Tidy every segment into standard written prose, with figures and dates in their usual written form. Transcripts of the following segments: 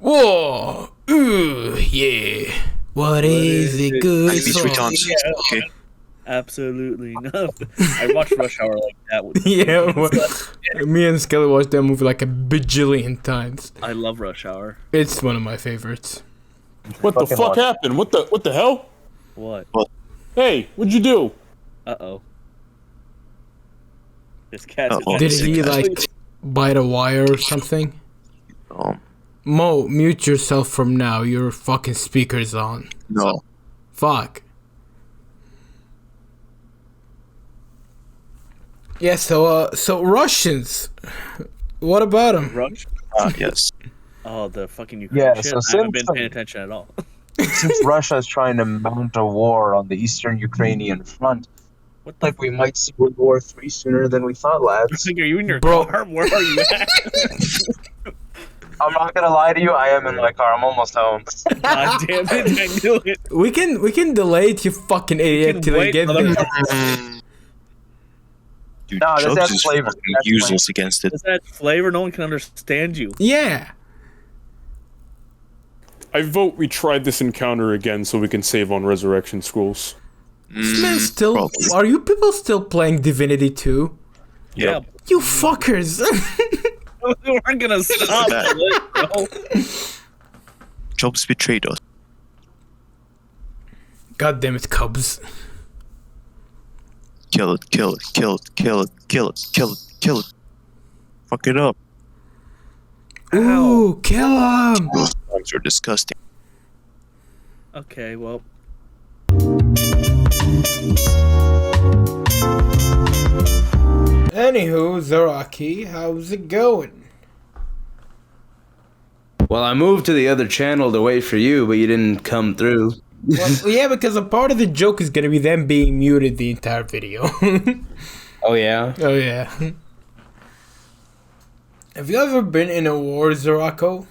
Whoa! Ooh, yeah. What is it good I speak for? times. Okay. Absolutely nothing. I watched Rush Hour like that. With Yeah, me and Skelly watched that movie like a bajillion times. I love Rush Hour. It's one of my favorites. What the fuck happened? What the hell? What? Hey, what'd you do? Uh-oh. This cat's Uh-oh. Did he like bite a wire or something? Mo, mute yourself from now. Your fucking speaker's on. No. Fuck. Yeah, so Russians. What about them? Rush? Yes. Oh, the fucking Ukraine Yeah, shit. so I haven't since, been paying attention at all. Since Russia is trying to mount a war on the Eastern Ukrainian front, What the like we might see World War III sooner than we thought, lads. Are you in your Bro. car? Where are you at? I'm not gonna lie to you, I am in my car. I'm almost home. God damn it, I knew it. We can delay it, you fucking idiot, till they wait, get there. motherfucker. Dude, No, this Chubbs has is flavor. fucking That's useless against it. Does that flavor? No one can understand you. Yeah. I vote we try this encounter again so we can save on Resurrection Schools. This man still. Probably. Are you people still playing Divinity 2? Yep. You fuckers. We weren't gonna stop That. it, bro. Chubbs betrayed us. God damn it, Cubs. Kill it, kill it, kill it, kill it, kill it, kill it, kill it. Fuck it up. Ooh, kill him. Those times are disgusting. Okay, well. Anywho, Zaraki, how's it going? Well, I moved to the other channel to wait for you, but you didn't come through. Well, yeah, because a part of the joke is gonna be them being muted the entire video. Oh, yeah? Oh yeah. Have you ever been in a war, Zarako?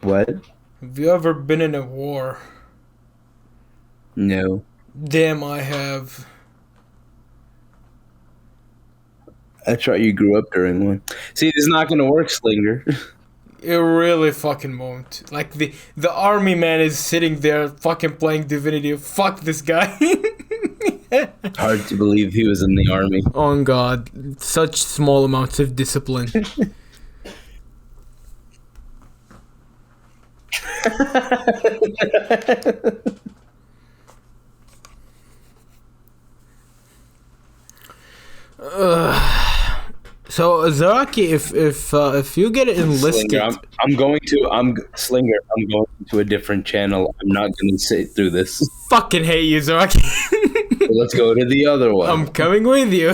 What? Have you ever been in a war? No. Damn, I have. That's right, you grew up during one. See, this is not going to work, Slinger. It really fucking won't. Like, the army man is sitting there fucking playing Divinity. Fuck this guy. Hard to believe he was in the army. Oh god, such small amounts of discipline. So Zaraki, if you get enlisted, Slinger, I'm going to a different channel. I'm not going to sit through this. fucking hate you, Zaraki. So let's go to the other one. I'm coming with you.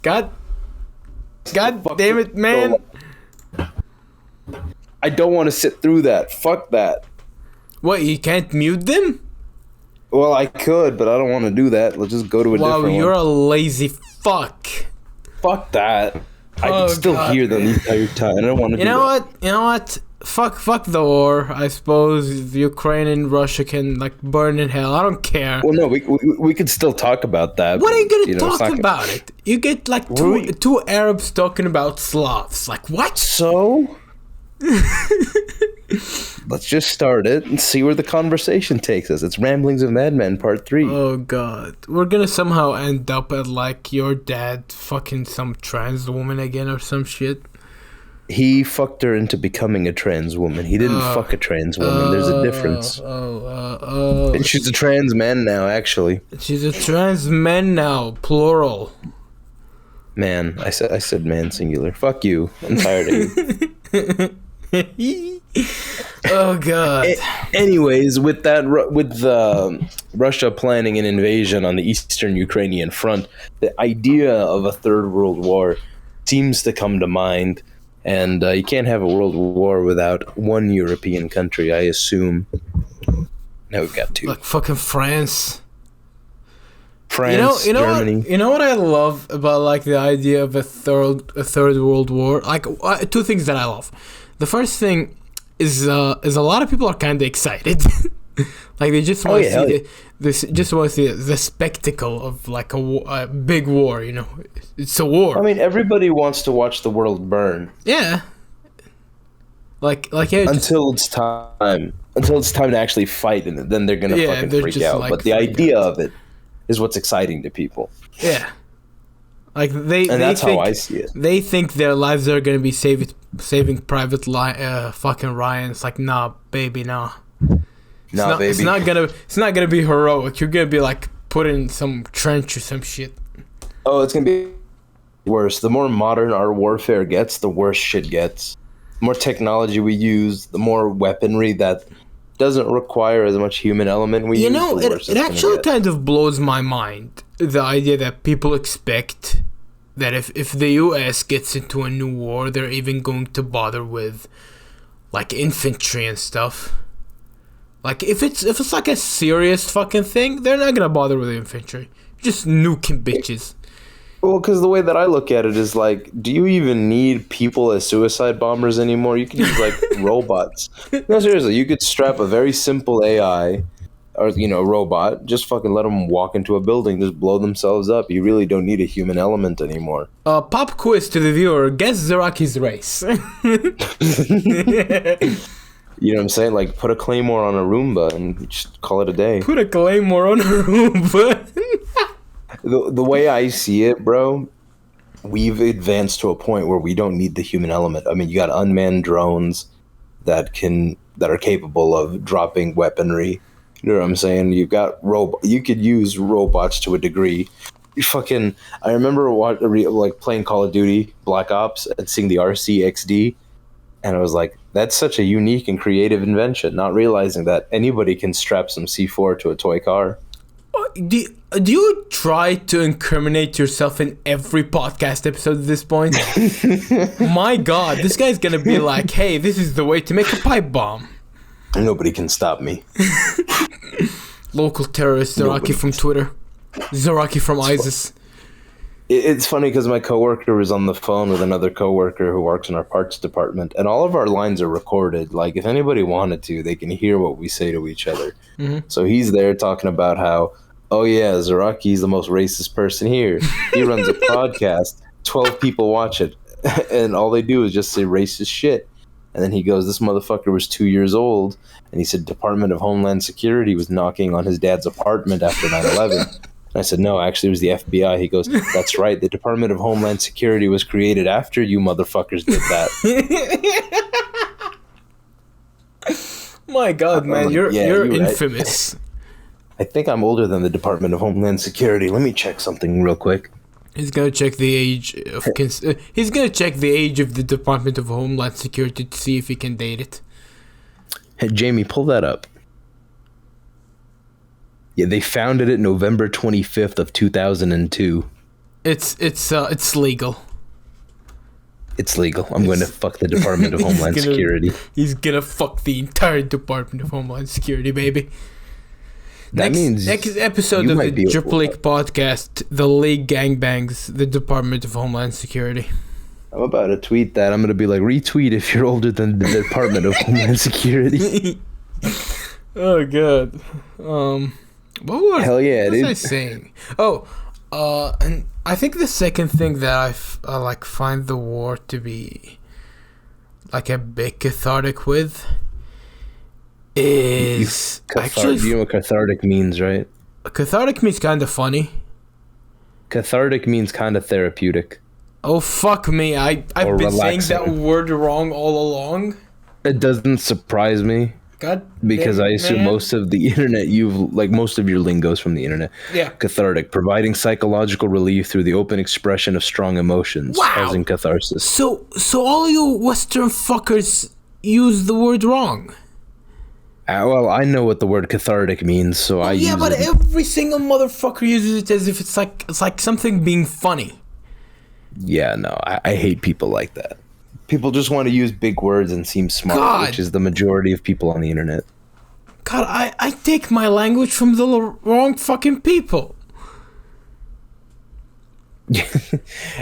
God damn it, man. I don't want to sit through that. Fuck that. What, you can't mute them? Well, I could, but I don't want to do that. Let's just go to a Wow, different you're one. a lazy fuck. Fuck that. I Oh, can still God. hear them the entire time. I don't want to You do know that. what? You know what? Fuck the war. I suppose Ukraine and Russia can like burn in hell. I don't care. Well, no, we could still talk about that. What are you gonna it's not talk gonna- about it? You get like two Arabs talking about Slavs. Like what? So, let's just start it and see where the conversation takes us. It's Ramblings of Madmen Part 3. Oh god, we're gonna somehow end up at like your dad fucking some trans woman again or some shit. He fucked her into becoming a trans woman. He didn't fuck a trans woman. There's a difference. And she's a trans man now, actually. She's a trans man now, plural. Man, I said man singular. Fuck you. I'm tired of you. Oh god. Anyways, with Russia planning an invasion on the eastern Ukrainian front, the idea of a third world war seems to come to mind. And you can't have a world war without one European country, I assume. Now we've got two. Like fucking France. France, Germany. You know what I love about like the idea of a third world war? Like two things that I love. The first thing is a lot of people are kind of excited. Like they just want to hell see just want to see the spectacle of like a big war. You know, it's a war. I mean, everybody wants to watch the world burn. Yeah. Like yeah, Until it's time to actually fight, and then they're gonna fucking they're freak just, out. like, But the freak idea of it is what's exciting to people, yeah. Like they and think, how I see it. They think their lives are gonna be saving Private fucking Ryan. It's like, nah, baby, nah. Baby. It's not gonna be heroic. You're gonna be like put in some trench or some shit. Oh, it's gonna be worse. The more modern our warfare gets, the worse shit gets. The more technology we use, the more weaponry that doesn't require as much human element we use. You know, the worse it it's gonna actually get. kind of blows my mind, the idea that people expect that if the US gets into a new war, they're even going to bother with like infantry and stuff. Like if it's like a serious fucking thing, they're not gonna bother with infantry. Just nuking bitches. Well, because the way that I look at it is like, do you even need people as suicide bombers anymore? You can use like robots. No, seriously, you could strap a very simple AI or robot, just fucking let them walk into a building, just blow themselves up. You really don't need a human element anymore. Pop quiz to the viewer: guess Zaraki's race. You know what I'm saying? Like, put a claymore on a Roomba and just call it a day. Put a claymore on a Roomba. The way I see it, bro, we've advanced to a point where we don't need the human element. I mean, you got unmanned drones that are capable of dropping weaponry. You know what I'm saying? You've got you could use robots to a degree. I remember playing Call of Duty Black Ops and seeing the RCXD, and I was like, that's such a unique and creative invention, not realizing that anybody can strap some C4 to a toy car. Do you try to incriminate yourself in every podcast episode at this point? My God, this guy's gonna be like, hey, this is the way to make a pipe bomb. Nobody can stop me. Local terrorist Zaraki from Twitter. Zaraki from ISIS. It's funny because my coworker was on the phone with another coworker who works in our parts department, and all of our lines are recorded. Like, if anybody wanted to, they can hear what we say to each other. Mm-hmm. So he's there talking about how, oh yeah, Zaraki's the most racist person here. He runs a podcast, 12 people watch it, and all they do is just say racist shit. And then he goes, this motherfucker was 2 years old, and he said Department of Homeland Security was knocking on his dad's apartment after 9/11. I said, no, actually, it was the FBI. He goes, that's right. The Department of Homeland Security was created after you motherfuckers did that. My God, man, like, you're right. infamous. I think I'm older than the Department of Homeland Security. Let me check something real quick. He's gonna check the age of he's gonna check the age of the Department of Homeland Security to see if he can date it. Hey, Jamie, pull that up. Yeah, they founded it November 25th of 2002. It's legal. It's legal. I'm going to fuck the Department of Homeland Security. He's gonna fuck the entire Department of Homeland Security, baby. Next episode of the Triple League podcast, the League gangbangs the Department of Homeland Security. I'm about to tweet that. I'm going to be like, retweet if you're older than the Department of Homeland Security. Oh, God. What was I saying? Oh, and I think the second thing that I like find the war to be like a bit cathartic with is actually, you know what cathartic means, right? Cathartic means kind of funny. Cathartic means kind of therapeutic. Oh, fuck me. I've been relaxing. saying that word wrong all along. It doesn't surprise me. God, because I assume most of the internet most of your lingo's from the internet. Yeah. Cathartic, providing psychological relief through the open expression of strong emotions, causing catharsis. So all you Western fuckers use the word wrong. Well, I know what the word cathartic means, so I use it. Yeah, but every single motherfucker uses it as if it's like something being funny. Yeah, no, I hate people like that. People just want to use big words and seem smart, which is the majority of people on the internet. God, I take my language from the wrong fucking people.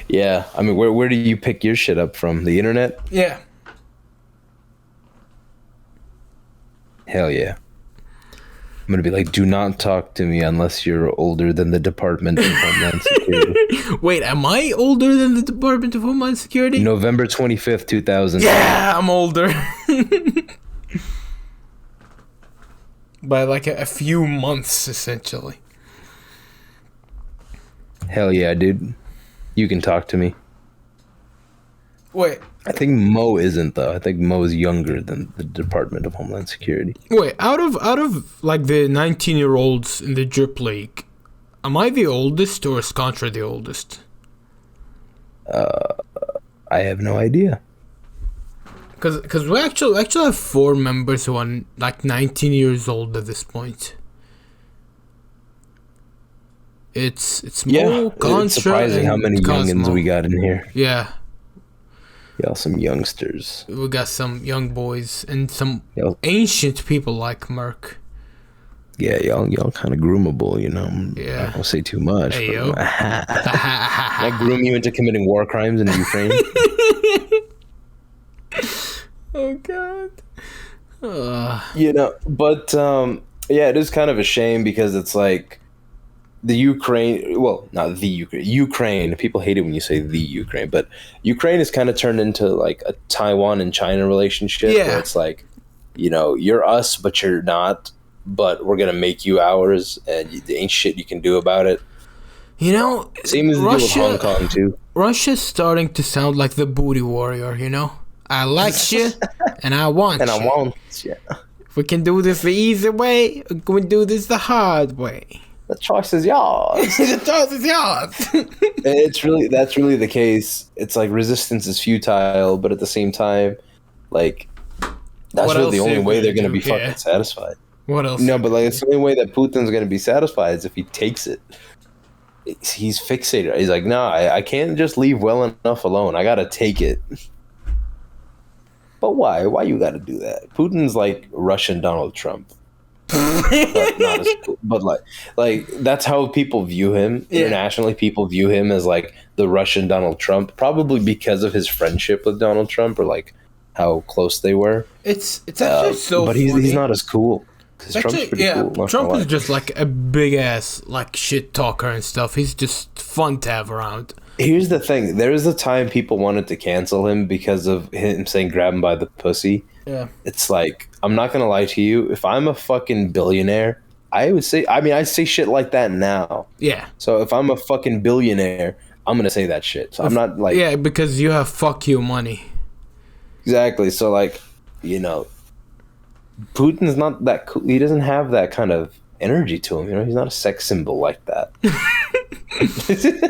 Yeah, I mean, where do you pick your shit up from? The internet? Yeah. Hell yeah. I'm gonna be like, do not talk to me unless you're older than the Department of Homeland Security. Wait, am I older than the Department of Homeland Security? November 25th, 2000. Yeah, I'm older. By like a few months, essentially. Hell yeah, dude. You can talk to me. Wait, I think Mo isn't though. I think Mo is younger than the Department of Homeland Security. out of like the 19-year-olds in the Drip League, am I the oldest or is Contra the oldest? I have no idea. Because we actually have 4 members who are like 19 years old at this point. It's Mo, Contra, it's surprising and how many youngins Cosmo. we got in here. Yeah, Y'all some youngsters. we got some young boys and some Y'all, ancient people like Merc. yeah, y'all kind of groomable, you know. Yeah. I won't say too much. Hey, but yo. I groom you into committing war crimes in Ukraine. Oh God. You know, but yeah, it is kind of a shame because it's like the Ukraine, well, not the Ukraine. People hate it when you say the Ukraine, but Ukraine has kind of turned into like a Taiwan and China relationship. Yeah. Where it's like, you know, you're us, but you're not. But we're gonna make you ours, and there ain't shit you can do about it. You know, Same as they do with Hong Kong too. Russia's starting to sound like the booty warrior. You know, I like you, and I want And you. I won't. Yeah. If we can do this the easy way, we can do this the hard way. The choice is yours. The choice is yours. That's really the case. It's like resistance is futile, but at the same time, like that's What really else the only are you way they're gonna gonna be do? Yeah. fucking satisfied. What else? No, but like it's the only way that Putin's gonna be satisfied is if he takes it. He's fixated. He's like, no, I can't just leave well enough alone. I gotta take it. But why? Why you gotta do that? Putin's like Russian Donald Trump. But not as cool. But like that's how people view him internationally. People view him as like the Russian Donald Trump, probably because of his friendship with Donald Trump or like how close they were. It's actually so. But funny. he's not as cool. 'Cause Actually, Trump's pretty yeah, cool. not Trump gonna is lie. just like a big ass like shit talker and stuff. He's just fun to have around. Here's the thing. There was a time people wanted to cancel him because of him saying grab him by the pussy. Yeah. It's like, I'm not gonna lie to you. If I'm a fucking billionaire, I say shit like that now. Yeah. So if I'm a fucking billionaire, I'm gonna say that shit. So I'm not like Yeah, because you have fuck you money. exactly. So like, you know, Putin's not that cool. He doesn't have that kind of energy to him. You know, he's not a sex symbol like that.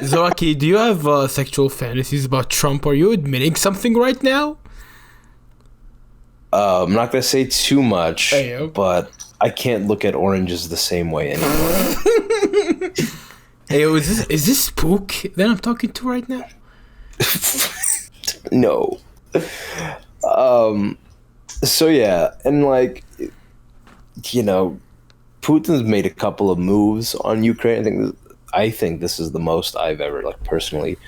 Zaraki, do you have sexual fantasies about Trump? Are you admitting something right now? I'm not gonna say too much, Ayo. but I can't look at oranges the same way anymore. Hey, is this Spook that I'm talking to right now? No. So yeah, and like, you know, Putin's made a couple of moves on Ukraine. I think this is the most I've ever like personally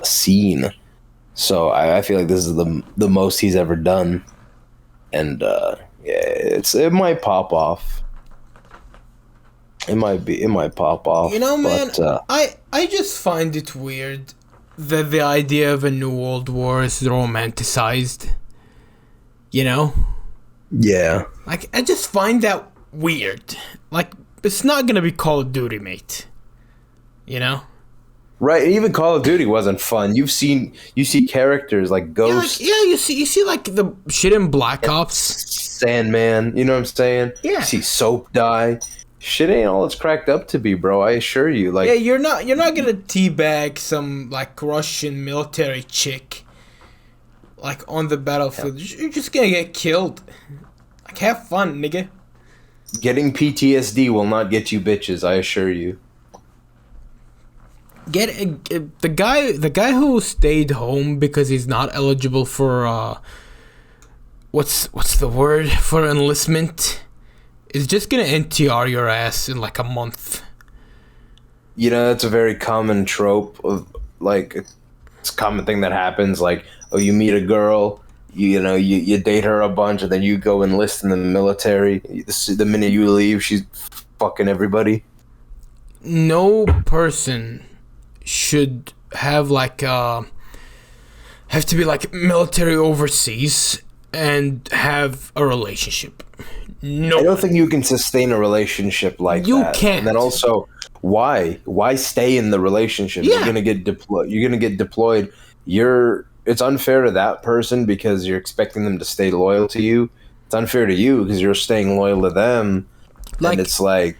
seen. So I feel like this is the most he's ever done, and yeah, it might pop off. It might pop off. You know, man, but, I just find it weird that the idea of a new world war is romanticized. You know? yeah. Like, I just find that weird. Like, it's not gonna be Call of Duty, mate. You know? Right, even Call of Duty wasn't fun. You see characters like Ghost, You see like the shit in Black Ops. Sandman, you know what I'm saying? Yeah. You see Soap die. Shit ain't all it's cracked up to be, bro. I assure you. Like, Yeah, you're not gonna teabag some like Russian military chick like on the battlefield. You're just gonna get killed. Like, have fun, nigga. getting PTSD will not get you bitches. I assure you. The guy who stayed home because he's not eligible for what's the word for enlistment is just gonna NTR your ass in like a month. You know, that's a very common trope of like, it's a common thing that happens. Like, oh, you meet a girl you date her a bunch, and then you go enlist in the military. The minute you leave, she's fucking everybody. No person should have have to be like military overseas and have a relationship. No, I don't think you can sustain a relationship like You that. can't. And then also, why stay in the relationship? Yeah. You're gonna get deployed. It's unfair to that person because you're expecting them to stay loyal to you. It's unfair to you because you're staying loyal to them. Like- and it's like,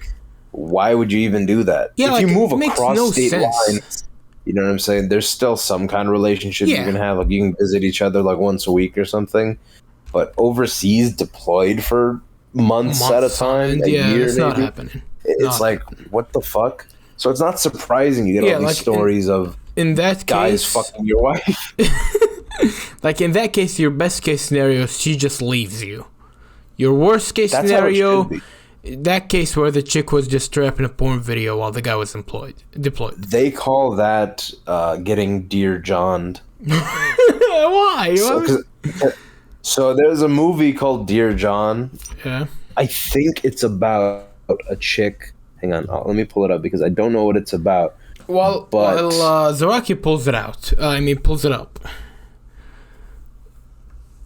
why would you even do that? Yeah, if you like, move it makes across no state sense. lines, you know what I'm saying? There's still some kind of relationship Yeah. you can have. Like you can visit each other like once a week or something. But overseas, deployed for months at a time, and a yeah, year it's maybe. not happening. It's Not like, what the fuck? So it's not surprising you get Yeah, all these like, stories of In that guys case, fucking your wife. like in that case, your best case scenario, she just leaves you. Your worst case That's how it scenario, should be. that case where the chick was just trapped in a porn video while the guy was deployed. They call that getting Dear John'd. Why? So there's a movie called Dear John. Yeah. I think it's about a chick. Hang on, let me pull it up because I don't know what it's about. Well, But- Zaraki pulls it out. Pulls it up.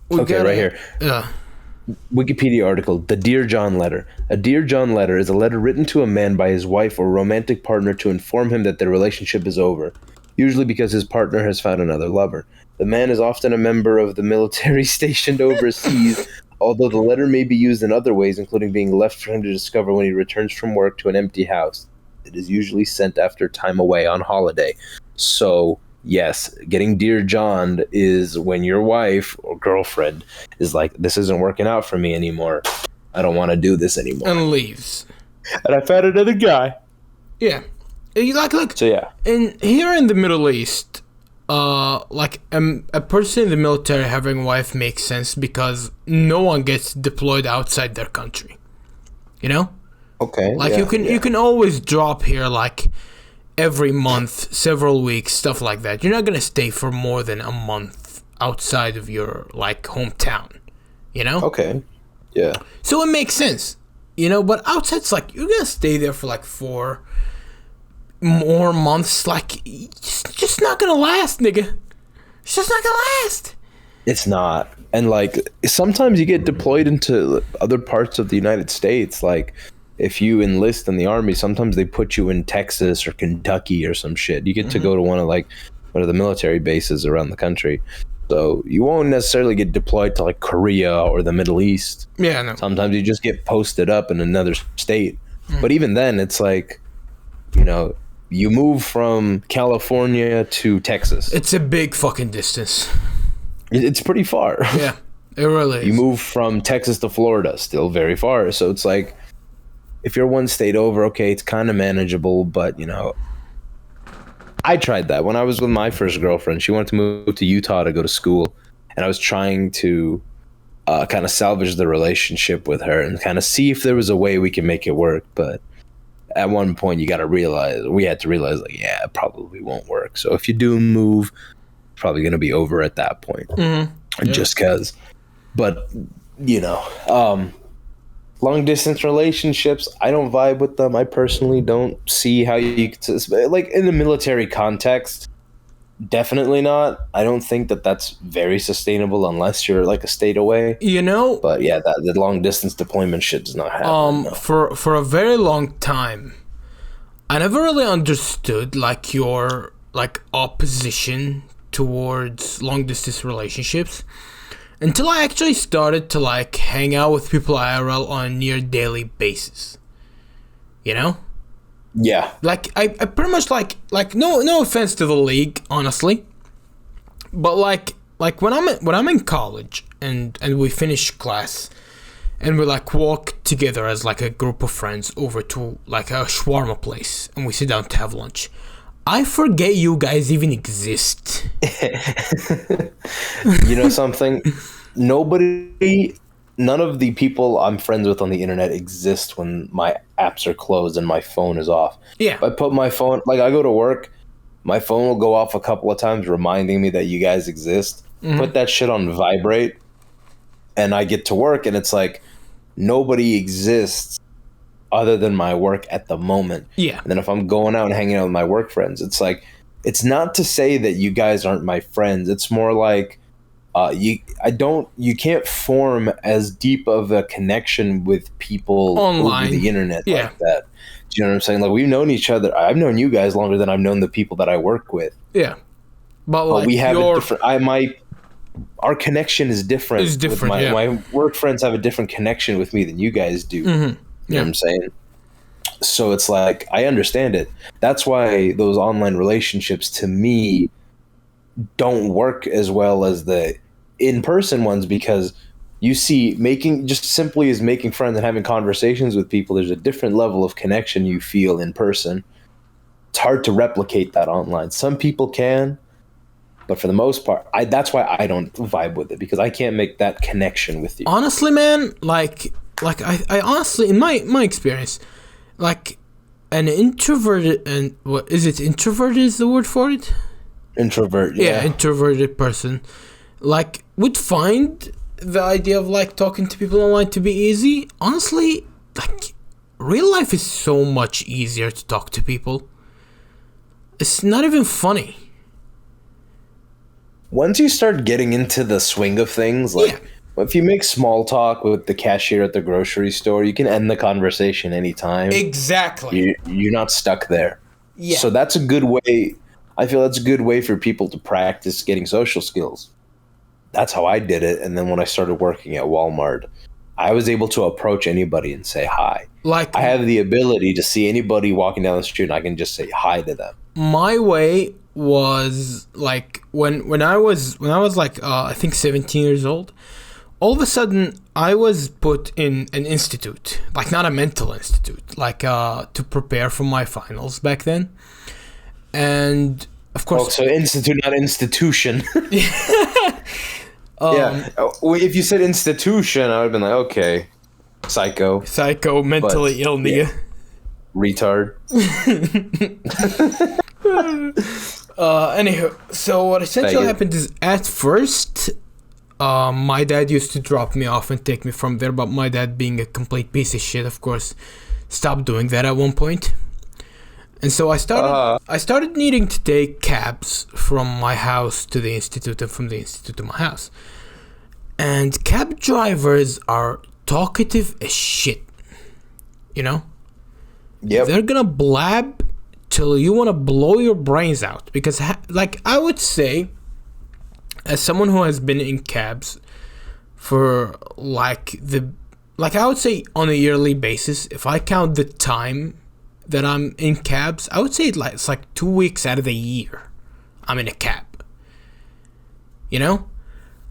We Okay, gotta- right here. Wikipedia article, The Dear John Letter. A Dear John letter is a letter written to a man by his wife or romantic partner to inform him that their relationship is over, usually because his partner has found another lover. The man is often a member of the military stationed overseas, although the letter may be used in other ways, including being left for him to discover when he returns from work to an empty house. It is usually sent after time away on holiday. So, yes, getting Dear John is when your wife or girlfriend is like, this isn't working out for me anymore. I don't want to do this anymore. And leaves. And I found another guy. Yeah. Look. So, yeah. Here in the Middle East, a person in the military having a wife makes sense because no one gets deployed outside their country. You know? Okay. Like yeah, you can always drop here like every month, several weeks, stuff like that. You're not gonna stay for more than a month outside of your like hometown. You know? Okay. Yeah. So it makes sense. You know, but outside it's like you're gonna stay there for like 4 more months, like it's just not gonna last, nigga. It's just not gonna last. It's not. And like sometimes you get deployed into other parts of the United States. Like if you enlist in the army, sometimes they put you in Texas or Kentucky or some shit. You get to go to one of the military bases around the country. So you won't necessarily get deployed to like Korea or the Middle East. Yeah, no. Sometimes you just get posted up in another state. But even then it's like, you know, you move from California to Texas. It's a big fucking distance. It's pretty far. Yeah, it really is. You move from Texas to Florida, still very far. So it's like, if you're one state over, okay, it's kind of manageable. But, you know, I tried that when I was with my first girlfriend. She wanted to move to Utah to go to school. And I was trying to kind of salvage the relationship with her and kind of see if there was a way we can make it work. But at one point, we had to realize, like, yeah, it probably won't work. So if you do move, it's probably going to be over at that point. Mm-hmm. Just because. But, you know, long distance relationships, I don't vibe with them. I personally don't see how you could, like in the military context, definitely not. I don't think that that's very sustainable unless you're like a state away. You know, But yeah, the long distance deployment shit does not happen. No. for a very long time, I never really understood like your like opposition towards long distance relationships until I actually started to like hang out with people IRL on a near daily basis. You know? Yeah. Like I pretty much like no offense to the league, honestly, but like when I'm in college and we finish class and we like walk together as like a group of friends over to like a shawarma place and we sit down to have lunch, I forget you guys even exist. You know something? None of the people I'm friends with on the internet exist when my apps are closed and my phone is off. Yeah. If I put my phone, like I go to work, my phone will go off a couple of times reminding me that you guys exist. put that shit on vibrate, and I get to work, and it's like nobody exists other than my work at the moment. Yeah. And then if I'm going out and hanging out with my work friends, it's like, it's not to say that you guys aren't my friends. It's more like you can't form as deep of a connection with people online over the internet like that. Do you know what I'm saying? Like, we've known each other. I've known you guys longer than I've known the people that I work with. Yeah. But like, we have a different. Our connection is different. It's different. My work friends have a different connection with me than you guys do. You know what I'm saying? So it's like, I understand it. That's why those online relationships to me don't work as well as the in-person ones, because you see, making friends and having conversations with people, there's a different level of connection you feel in person. It's hard to replicate that online. Some people can, but for the most part, that's why I don't vibe with it, because I can't make that connection with you. Honestly, man, like I honestly, in my experience, like an introverted, and what is it? Introverted is the word for it? Introvert, yeah. Introverted person, like, would find the idea of like talking to people online to be easy. Honestly, like, real life is so much easier to talk to people. It's not even funny. Once you start getting into the swing of things, like, if you make small talk with the cashier at the grocery store, you can end the conversation anytime. Exactly. You're not stuck there. Yeah. So that's a good way. I feel that's a good way for people to practice getting social skills. That's how I did it. And then when I started working at Walmart, I was able to approach anybody and say hi. Like, I have the ability to see anybody walking down the street and I can just say hi to them. My way was like when I was like I think 17 years old. All of a sudden, I was put in an institute, like not a mental institute, like to prepare for my finals back then. And of course, so institute, not institution. If you said institution, I would have been like, okay, psycho, mentally ill, nigga. Yeah. Retard. Anywho, so what essentially happened is, at first, my dad used to drop me off and take me from there, but my dad, being a complete piece of shit, of course, stopped doing that at one point. And so I started needing to take cabs from my house to the institute and from the institute to my house. And cab drivers are talkative as shit, you know? Yep. They're gonna blab till you want to blow your brains out, because like, I would say, as someone who has been in cabs for I would say on a yearly basis, if I count the time that I'm in cabs, I would say it's like 2 weeks out of the year I'm in a cab, you know?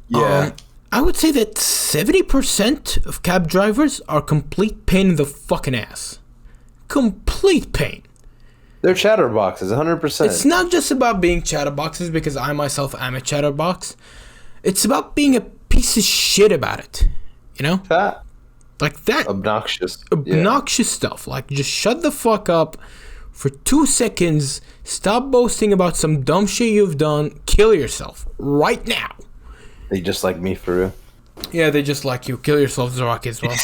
Yeah. I would say that 70% of cab drivers are complete pain in the fucking ass. Complete pain. They're chatterboxes, 100%. It's not just about being chatterboxes, because I myself am a chatterbox. It's about being a piece of shit about it, you know? Like that. Obnoxious Stuff. Like, just shut the fuck up for 2 seconds. Stop boasting about some dumb shit you've done. Kill yourself right now. They just like me, for real. Yeah, they just like you. Kill yourself, Zaraki, as well.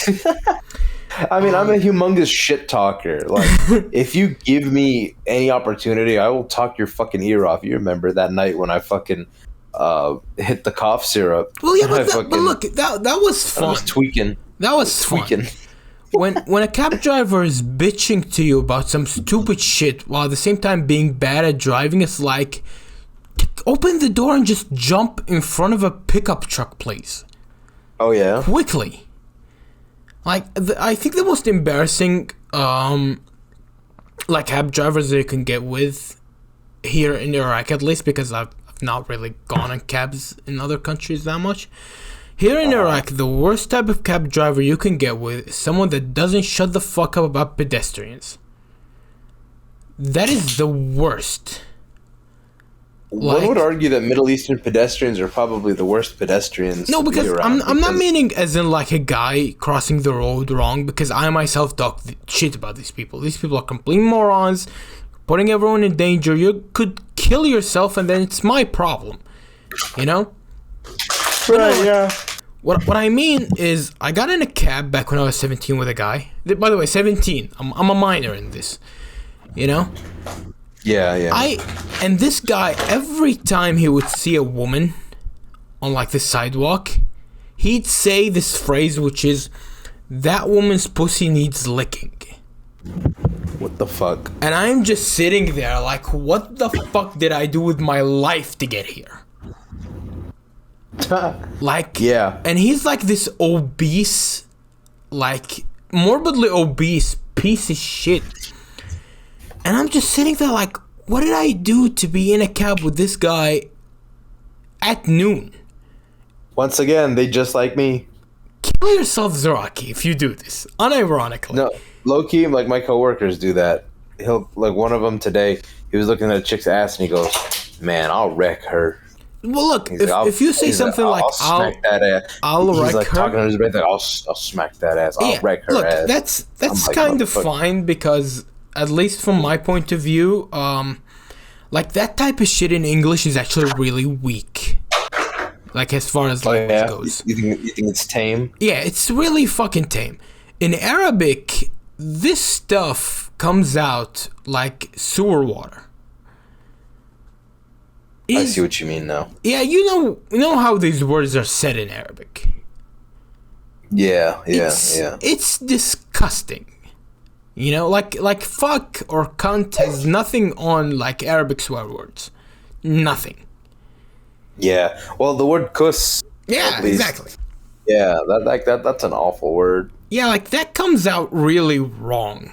I mean, I'm a humongous shit talker. Like, if you give me any opportunity, I will talk your fucking ear off. You remember that night when I fucking hit the cough syrup? Well, yeah, but look, that was fun. I was tweaking. That was fun. When a cab driver is bitching to you about some stupid shit while at the same time being bad at driving, it's like, open the door and just jump in front of a pickup truck, please. Oh, yeah? Quickly. Like, I think the most embarrassing like cab drivers that you can get with here in Iraq, at least, because I've not really gone on cabs in other countries that much. Here in Iraq, the worst type of cab driver you can get with is someone that doesn't shut the fuck up about pedestrians. That is the worst. One would argue that Middle Eastern pedestrians are probably the worst pedestrians. No, because I'm not meaning as in like a guy crossing the road wrong, because I myself talk shit about these people. These people are complete morons, putting everyone in danger. You could kill yourself and then it's my problem, you know? right. Yeah. What I mean is, I got in a cab back when I was 17 with a guy. By the way, 17. I'm a minor in this. You know? Yeah. And this guy, every time he would see a woman on like the sidewalk, he'd say this phrase, which is, "That woman's pussy needs licking." What the fuck? And I'm just sitting there like, what the fuck did I do with my life to get here? Like, Yeah. And he's like this obese, like morbidly obese piece of shit. And I'm just sitting there like, what did I do to be in a cab with this guy at noon? Once again, they just like me. Kill yourself, Zaraki, if you do this. Unironically. No, low key, like my coworkers do that. He'll like one of them today. He was looking at a chick's ass and he goes, "Man, I'll wreck her." Well, look, He's like, if you say something like, I'll smack that ass. I'll He's wreck like her. talking to his breath, like, I'll smack that ass. I'll wreck her look, ass. that's like, kind of motherfucker. fine because, at least from my point of view, like that type of shit in English is actually really weak. Like as far as language goes. You think it's tame? Yeah, it's really fucking tame. In Arabic, this stuff comes out like sewer water. I see what you mean now. Yeah, you know how these words are said in Arabic. Yeah. It's disgusting. You know, like fuck or cunt has nothing on like Arabic swear words. Nothing. Yeah. Well, the word kuss. Yeah, at least. exactly. Yeah, that's an awful word. Yeah, like that comes out really wrong.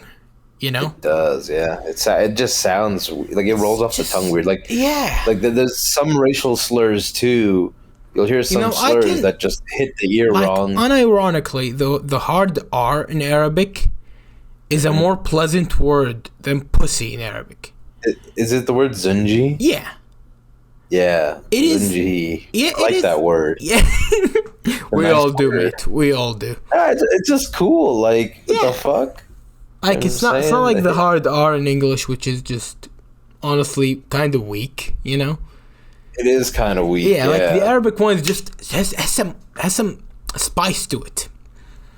You know? It does, yeah. It just sounds like it rolls off the tongue weird. Like Yeah. like there's some racial slurs too. You'll hear some slurs that just hit the ear Like, wrong. unironically, the hard R in Arabic is a more pleasant word than pussy in Arabic. Is it the word zunji? Yeah. Yeah. It is- Zunji. Yeah, I like that word. Yeah. We nice all do, word. mate. We all do. Ah, it's just cool. Like, what the fuck? Like You it's know what not I'm it's not like saying? the hard R in English, which is just honestly kind of weak, you know? It is kind of weak. Yeah, like the Arabic one just has some spice to it.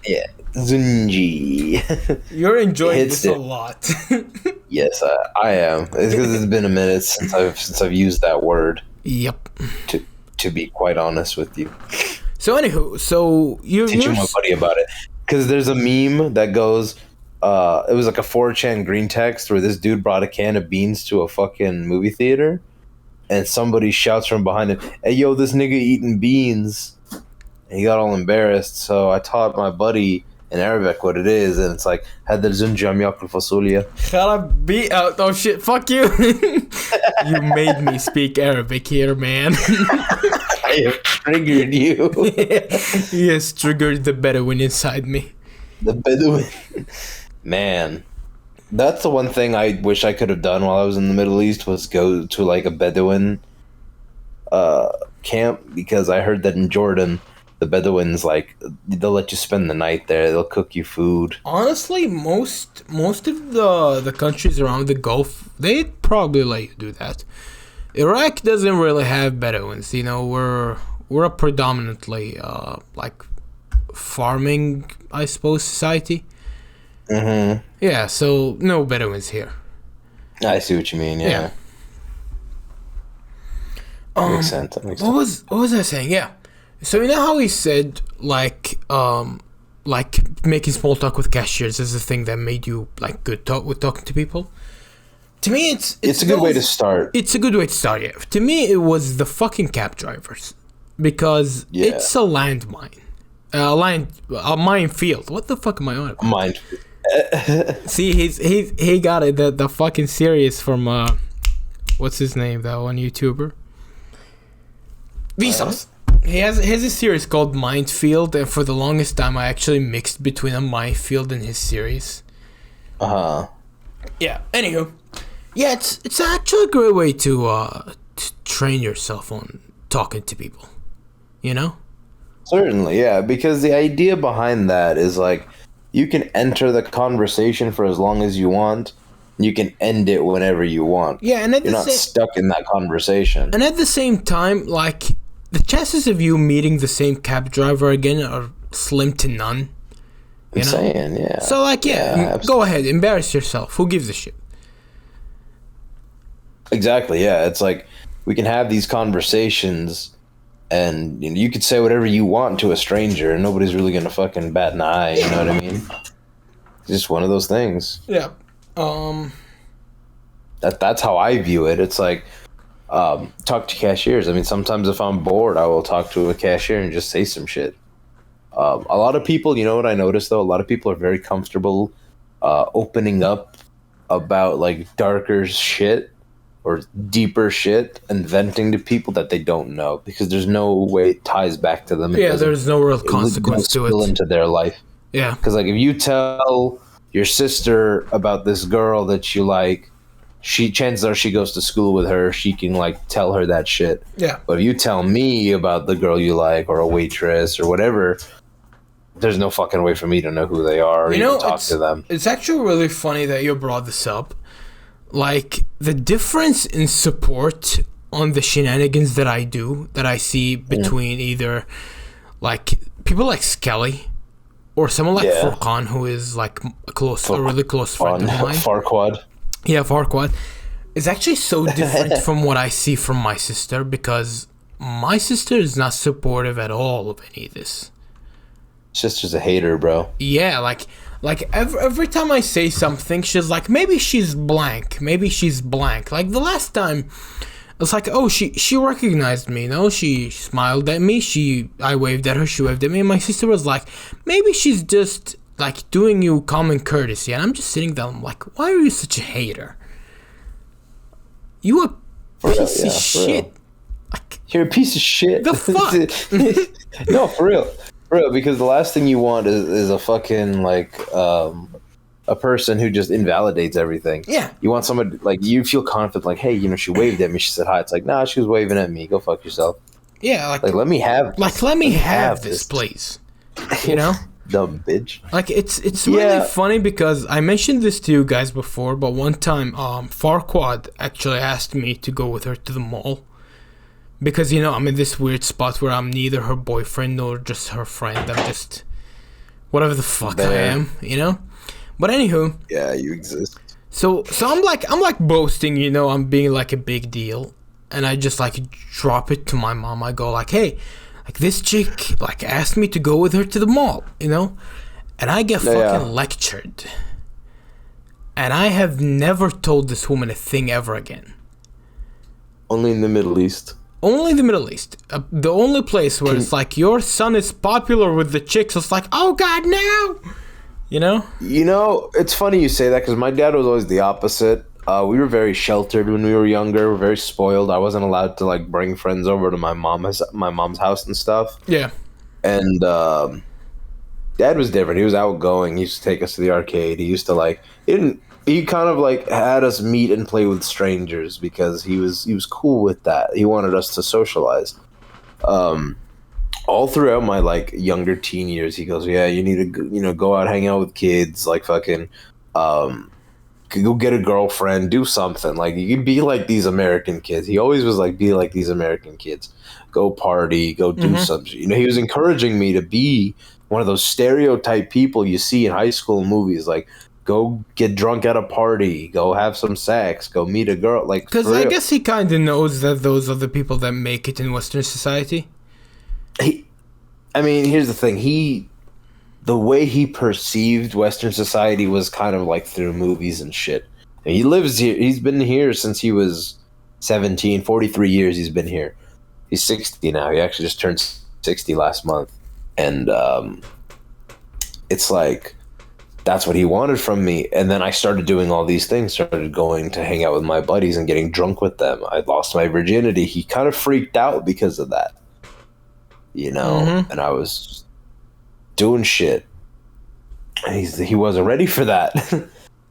Yeah. Zunji. You're enjoying Hits this a it. lot. Yes, I am. It's because it's been a minute since I've used that word. Yep. To be quite honest with you, So anywho, so teaching my buddy about it because there's a meme that goes. It was like a 4chan green text where this dude brought a can of beans to a fucking movie theater, and somebody shouts from behind him, "Hey, yo, this nigga eating beans!" And he got all embarrassed. So I taught my buddy in Arabic what it is, and it's like "Hadar zunjam yakul fasulia." Oh shit, fuck you. You made me speak Arabic here, man. I have triggered you. He has triggered the Bedouin inside me. The Bedouin. Man, that's the one thing I wish I could have done while I was in the Middle East was go to like a Bedouin camp, because I heard that in Jordan the Bedouins, like, they'll let you spend the night there. They'll cook you food. Honestly, most of the countries around the Gulf, they'd probably let you do that. Iraq doesn't really have Bedouins. You know, we're a predominantly like farming, I suppose, society. Mm-hmm. Yeah, so no Bedouins here. I see what you mean. Yeah. Makes sense. That makes sense. What was I saying? Yeah. So you know how he said like making small talk with cashiers is the thing that made you like good with talking to people. To me, it's a good way to start. It's a good way to start. Yeah. To me, it was the fucking cab drivers, because it's a landmine, a minefield. What the fuck am I on about? Mine. See, he got it. The fucking series from what's his name? That one YouTuber. Vsauce. He has a series called Minefield, and for the longest time I actually mixed between a minefield and his series. Yeah. Anywho, yeah, it's actually a great way to train yourself on talking to people. You know? Certainly, yeah. Because the idea behind that is like you can enter the conversation for as long as you want. You can end it whenever you want. Yeah, and you're not stuck in that conversation. And at the same time, like, the chances of you meeting the same cab driver again are slim to none. I'm saying, yeah. So, like, go ahead, embarrass yourself. Who gives a shit? Exactly, yeah. It's like we can have these conversations, and you could say whatever you want to a stranger, and nobody's really gonna fucking bat an eye. You know what I mean? It's just one of those things. Yeah. That's how I view it. It's like talk to cashiers. I mean, sometimes if I'm bored, I will talk to a cashier and just say some shit. A lot of people, you know what I noticed though? A lot of people are very comfortable opening up about like darker shit or deeper shit and venting to people that they don't know because there's no way it ties back to them. There's no real consequence to it. Into their life. Yeah. Because like if you tell your sister about this girl that you like, chances are she goes to school with her, she can like tell her that shit. Yeah. But if you tell me about the girl you like or a waitress or whatever, there's no fucking way for me to know who they are or even talk to them. It's actually really funny that you brought this up. Like, the difference in support on the shenanigans that I see between either, like, people like Skelly or someone like Furqan, who is, like, a really close friend of mine. Farquad. Yeah, Farquad. It's actually so different from what I see from my sister, because my sister is not supportive at all of any of this. Sister's a hater, bro. Yeah, like every time I say something, she's like, maybe she's blank. Like the last time, it's like, oh, she recognized me, you know? She smiled at me. I waved at her. She waved at me. And my sister was like, maybe she's just like doing you common courtesy. And I'm just sitting there. I'm like, why are you such a hater? You a piece of shit. Like, you're a piece of shit. The fuck? No, for real. Bro, because the last thing you want is a fucking, like, a person who just invalidates everything. Yeah. You want somebody, like, you feel confident, like, hey, you know, she waved at me, she said hi. It's like, nah, she was waving at me. Go fuck yourself. Yeah, like let me have this. Like, let me have this, please. You know? Dumb bitch. Like, it's really funny because I mentioned this to you guys before, but one time, Farquad actually asked me to go with her to the mall. Because, you know, I'm in this weird spot where I'm neither her boyfriend nor just her friend. I'm just whatever the fuck I am, you know? But anywho. Yeah, you exist. So I'm like boasting, you know, I'm being like a big deal. And I just like drop it to my mom. I go like, hey, like this chick like asked me to go with her to the mall, you know? And I get fucking lectured. And I have never told this woman a thing ever again. Only in the Middle East. Only the Middle East. The only place where it's like, your son is popular with the chicks. It's like, oh God, no! You know? You know, it's funny you say that because my dad was always the opposite. We were very sheltered when we were younger. We were very spoiled. I wasn't allowed to, like, bring friends over to my mom's house and stuff. Yeah. And Dad was different. He was outgoing. He used to take us to the arcade. He used to, like... He kind of like had us meet and play with strangers because he was cool with that. He wanted us to socialize. All throughout my like younger teen years, he goes, "Yeah, you need to go out, hang out with kids, like fucking, go get a girlfriend, do something. Like you can be like these American kids." He always was like, "Be like these American kids. Go party, go do something." You know, he was encouraging me to be one of those stereotype people you see in high school movies, like. Go get drunk at a party. Go have some sex. Go meet a girl. Like, because I guess he kind of knows that those are the people that make it in Western society. I mean, here's the thing. The way he perceived Western society was kind of like through movies and shit. And he lives here. He's been here since he was 17. 43 years he's been here. He's 60 now. He actually just turned 60 last month. And it's like... That's what he wanted from me. And then I started doing all these things, started going to hang out with my buddies and getting drunk with them. I lost my virginity. He kind of freaked out because of that, you know, and I was doing shit. He wasn't ready for that.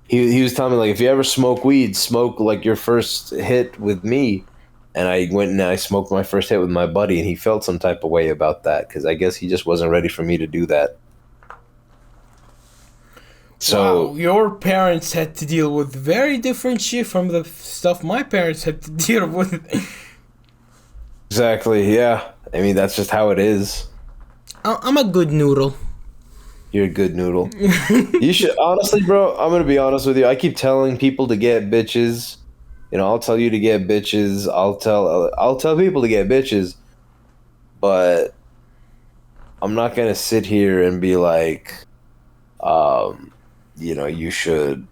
he was telling me, like, if you ever smoke weed, smoke like your first hit with me. And I went and I smoked my first hit with my buddy, and he felt some type of way about that because I guess he just wasn't ready for me to do that. So wow, your parents had to deal with very different shit from the stuff my parents had to deal with. Exactly, yeah. I mean, that's just how it is. I'm a good noodle. You're a good noodle. You should honestly, bro. I'm gonna be honest with you. I keep telling people to get bitches. You know, I'll tell you to get bitches. I'll tell people to get bitches. But I'm not gonna sit here and be like, you know, you should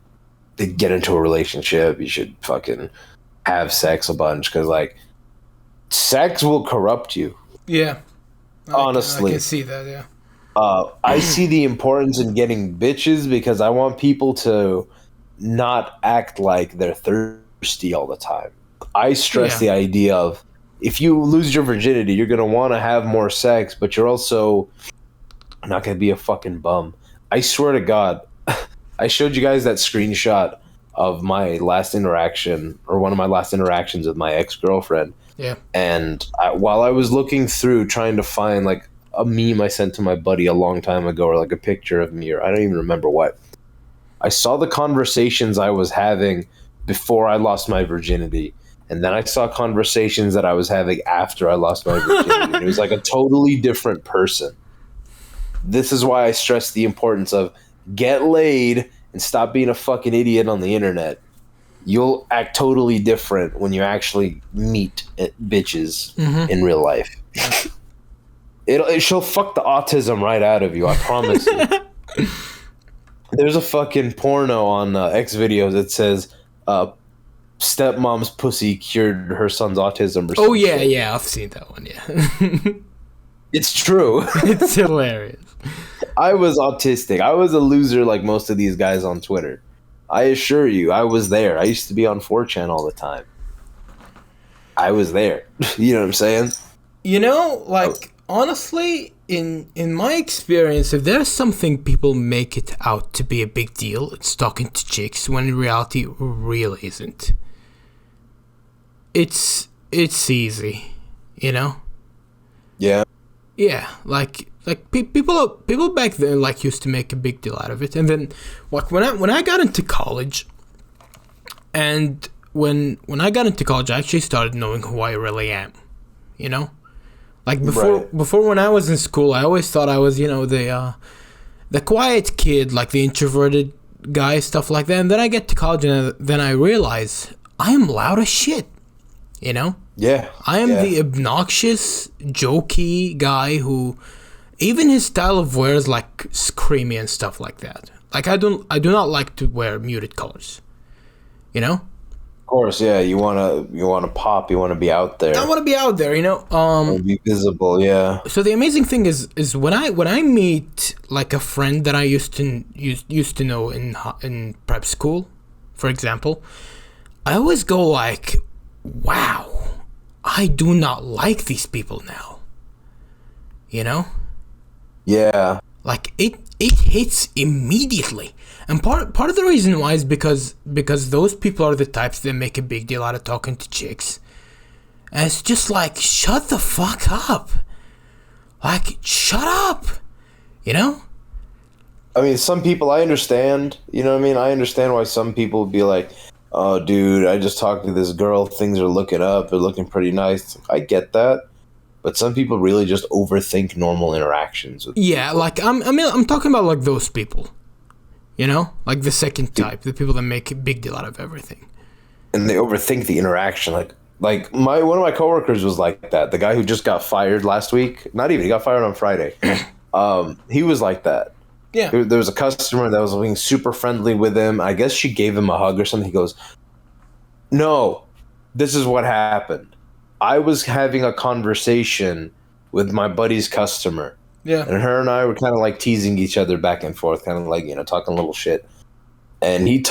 get into a relationship. You should fucking have sex a bunch because, like, sex will corrupt you. Yeah. Honestly. I can see that, yeah. I see the importance in getting bitches because I want people to not act like they're thirsty all the time. I stress the idea of if you lose your virginity, you're going to want to have more sex, but you're also not going to be a fucking bum. I swear to God, I showed you guys that screenshot of my last interaction or one of my last interactions with my ex-girlfriend. Yeah. And while I was looking through trying to find like a meme I sent to my buddy a long time ago, or like a picture of me, or I don't even remember what, I saw the conversations I was having before I lost my virginity. And then I saw conversations that I was having after I lost my virginity. It was like a totally different person. This is why I stress the importance of get laid and stop being a fucking idiot on the internet. You'll act totally different when you actually meet bitches in real life. She'll fuck the autism right out of you, I promise you. There's a fucking porno on X videos that says stepmom's pussy cured her son's autism or something. Oh yeah, I've seen that one, yeah. It's true. It's hilarious. I was autistic. I was a loser like most of these guys on Twitter. I assure you, I was there. I used to be on 4chan all the time. I was there. You know what I'm saying? You know, like, honestly, in my experience, if there's something people make it out to be a big deal, it's talking to chicks, when in reality it really isn't. It's easy, you know? Yeah. Yeah, like people back then like used to make a big deal out of it, and then like when I got into college, and when I got into college, I actually started knowing who I really am, you know, like before when I was in school, I always thought I was, you know, the quiet kid, like the introverted guy, stuff like that, and then I get to college and then I realize I am loud as shit, you know. Yeah. I am the obnoxious, jokey guy who, even his style of wear is like screamy and stuff like that. Like I do not like to wear muted colors. You know? Of course, yeah. You wanna pop. You wanna be out there. I want to be out there. You know. Be visible. Yeah. So the amazing thing is when I meet like a friend that I used to know in prep school, for example, I always go like, wow. I do not like these people now. You know? Yeah. Like it hits immediately. And part of the reason why is because those people are the types that make a big deal out of talking to chicks. And it's just like, shut the fuck up. Like, shut up. You know? I mean, some people I understand. You know what I mean? I understand why some people would be like, oh, dude, I just talked to this girl. Things are looking up. They're looking pretty nice. I get that. But some people really just overthink normal interactions. Yeah, like, I'm talking about, like, those people. You know? Like, the second type. The people that make a big deal out of everything. And they overthink the interaction. Like one of my coworkers was like that. The guy who just got fired last week. Not even. He got fired on Friday. He was like that. Yeah. There was a customer that was being super friendly with him. I guess she gave him a hug or something. He goes, no, this is what happened. I was having a conversation with my buddy's customer. Yeah. And her and I were kind of like teasing each other back and forth, kind of like, you know, talking a little shit. And he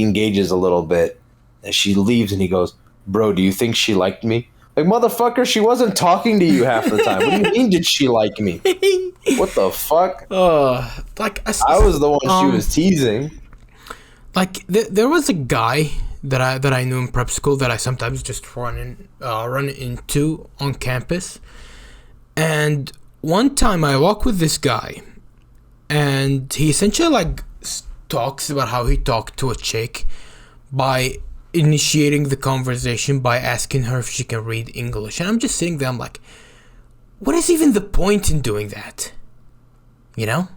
engages a little bit. And she leaves and he goes, bro, do you think she liked me? Like, motherfucker, she wasn't talking to you half the time. What do you mean did she like me? What the fuck? I was the one she was teasing. Like, there was a guy that I knew in prep school that I sometimes just run into on campus. And one time I walk with this guy, and he essentially, like, talks about how he talked to a chick by initiating the conversation by asking her if she can read English. And I'm just sitting there, I'm like, what is even the point in doing that? You know?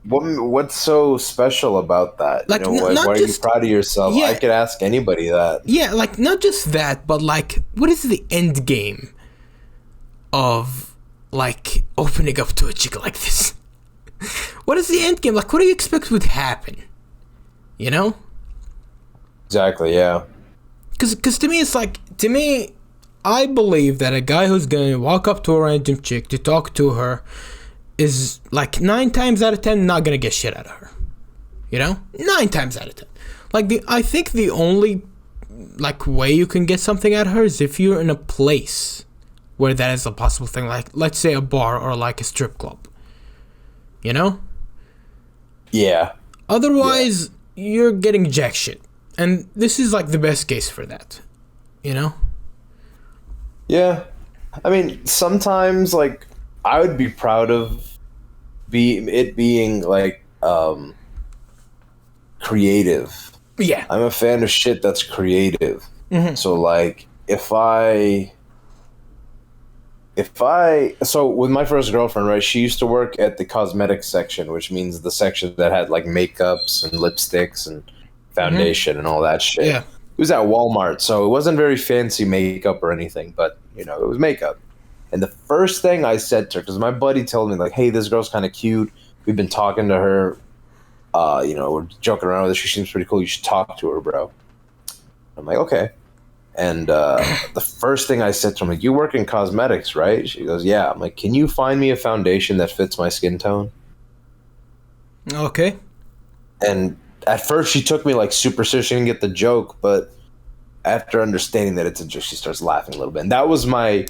What's so special about that? Like, why are you proud of yourself? Yeah. I could ask anybody that. Yeah, like, not just that, but, like, what is the end game of, like, opening up to a chick like this? What is the end game? Like, what do you expect would happen? You know? Exactly, yeah. Because to me, it's like, I believe that a guy who's gonna walk up to a random chick to talk to her is, like, 9 times out of 10 not gonna get shit out of her. You know? 9 times out of 10. Like, I think the only, like, way you can get something out of her is if you're in a place where that is a possible thing. Like, let's say a bar or, like, a strip club. You know? Yeah. Otherwise, you're getting jack shit. And this is, like, the best case for that. You know? Yeah. I mean, sometimes, like, I would be proud of it being, like, creative. Yeah. I'm a fan of shit that's creative. Mm-hmm. So, like, so with my first girlfriend, right, she used to work at the cosmetics section, which means the section that had, like, makeups and lipsticks and foundation and all that shit. Yeah. It was at Walmart, so it wasn't very fancy makeup or anything, but, it was makeup. And the first thing I said to her, because my buddy told me, like, hey, this girl's kind of cute. We've been talking to her. We're joking around with her. She seems pretty cool. You should talk to her, bro. I'm like, okay. And the first thing I said to him, like, you work in cosmetics, right? She goes, yeah. I'm like, can you find me a foundation that fits my skin tone? Okay. And at first she took me, like, super serious. She didn't get the joke, but after understanding that it's a joke, she starts laughing a little bit. And that was my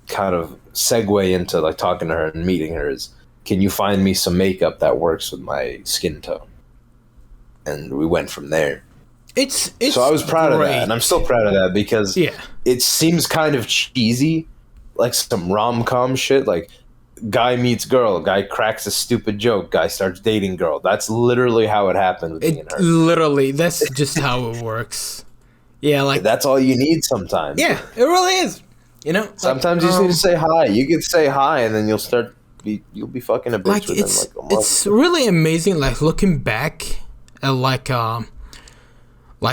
kind of segue into, like, talking to her and meeting her is, can you find me some makeup that works with my skin tone? And we went from there. It's so I was proud of great. that, and I'm still proud of that because it seems kind of cheesy, like some rom-com shit. Like, guy meets girl, guy cracks a stupid joke, guy starts dating girl. That's literally how it happened with me and her. Literally, that's just how it works. Yeah, like, that's all you need sometimes. Yeah, it really is. You know, sometimes you just need to say hi. You can say hi, and then you'll be fucking a bitch like, within, like, a month. It's really amazing. Like, looking back at, like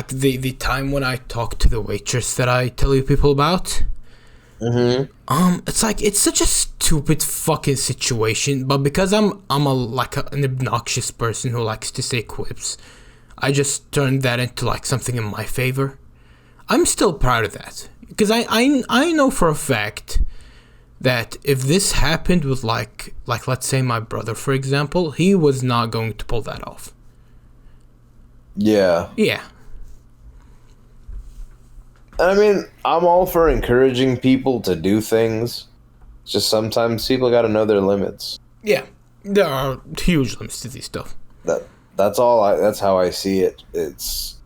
the time when I talked to the waitress that I tell you people about. Mm-hmm. It's like, it's such a stupid fucking situation, but because I'm an obnoxious person who likes to say quips, I just turned that into, like, something in my favor. I'm still proud of that because I know for a fact that if this happened with like let's say my brother, for example, he was not going to pull that off. Yeah. Yeah. I mean, I'm all for encouraging people to do things. It's just sometimes people got to know their limits. Yeah. There are huge limits to this stuff. That's all. That's how I see it. It's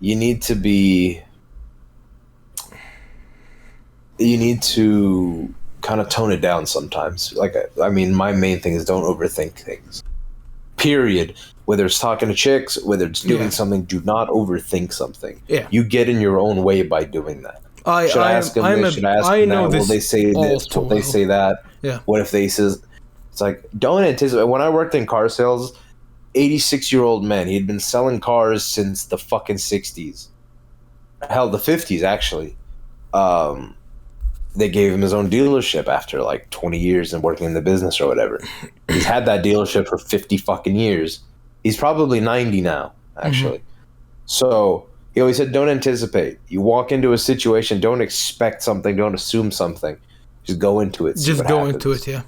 you need to kind of tone it down sometimes. Like, I mean, my main thing is don't overthink things. Period. Whether it's talking to chicks, whether it's doing something, do not overthink something. Yeah. You get in your own way by doing that. Should I ask them this? Should I ask them that? Will they say this? Will they say that? Yeah. What if they says... It's like, don't anticipate. When I worked in car sales, 86-year-old man, he had been selling cars since the fucking 60s. Hell, the 50s, actually. They gave him his own dealership after, like, 20 years and working in the business or whatever. He's had that dealership for 50 fucking years. He's probably 90 now, actually. Mm-hmm. So he always said, don't anticipate. You walk into a situation, don't expect something, don't assume something. Just go into it. Just go into it, yeah.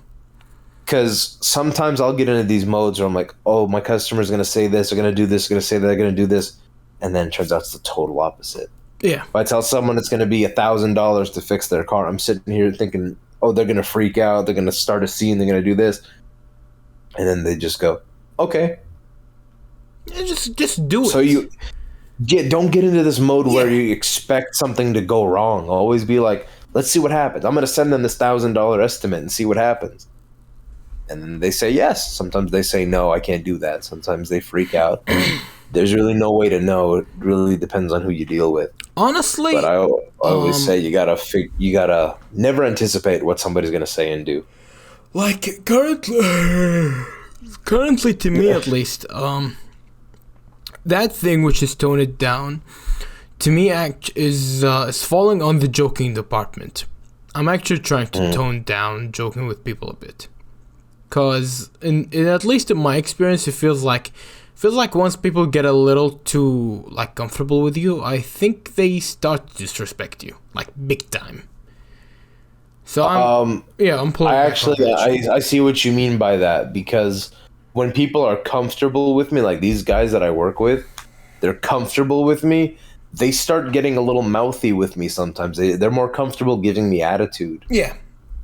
Because sometimes I'll get into these modes where I'm like, oh, my customer's going to say this, they're going to do this, they're going to say that, they're going to do this. And then it turns out it's the total opposite. Yeah. If I tell someone it's going to be $1,000 to fix their car, I'm sitting here thinking, oh, they're going to freak out, they're going to start a scene, they're going to do this. And then they just go, okay. Yeah, just do it. So don't get into this mode where you expect something to go wrong. Always be like, let's see what happens. I'm going to send them this $1,000 estimate and see what happens. And then they say yes. Sometimes they say no, I can't do that. Sometimes they freak out. there's really no way to know. It really depends on who you deal with. Honestly, But I always say you gotta never anticipate what somebody's gonna say and do. like currently to me at least, that thing which is tone it down, to me is falling on the joking department. I'm actually trying to tone down joking with people a bit, cause in at least in my experience, it feels like once people get a little too like comfortable with you, I think they start to disrespect you like big time. So I'm pulling. I see what you mean by that, because when people are comfortable with me, like these guys that I work with, they're comfortable with me. They start getting a little mouthy with me sometimes. They're more comfortable giving me attitude. Yeah,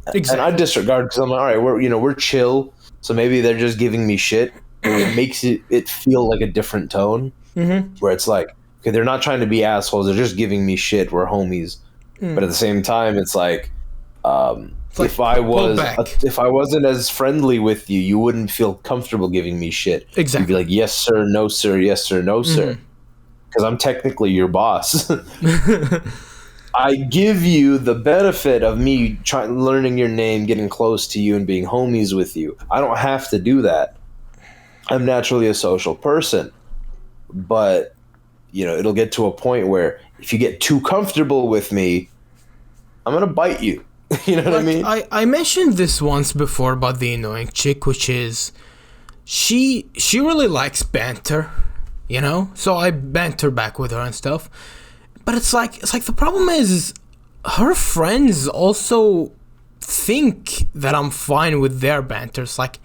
exactly. And I disregard, because I'm like, all right, we're chill. So maybe they're just giving me shit. It makes it feel like a different tone, where it's like, okay, they're not trying to be assholes. They're just giving me shit. We're homies. But at the same time, it's like, if I wasn't as friendly with you, you wouldn't feel comfortable giving me shit. Exactly. You'd be like, yes sir, no sir, yes sir, no sir. Because I'm technically your boss. I give you the benefit of me learning your name, getting close to you, and being homies with you. I don't have to do that. I'm naturally a social person. But, it'll get to a point where if you get too comfortable with me, I'm going to bite you. You know what I mean? I mentioned this once before about the annoying chick, which is she really likes banter. So I banter back with her and stuff, but it's like the problem is her friends also think that I'm fine with their banter. It's like,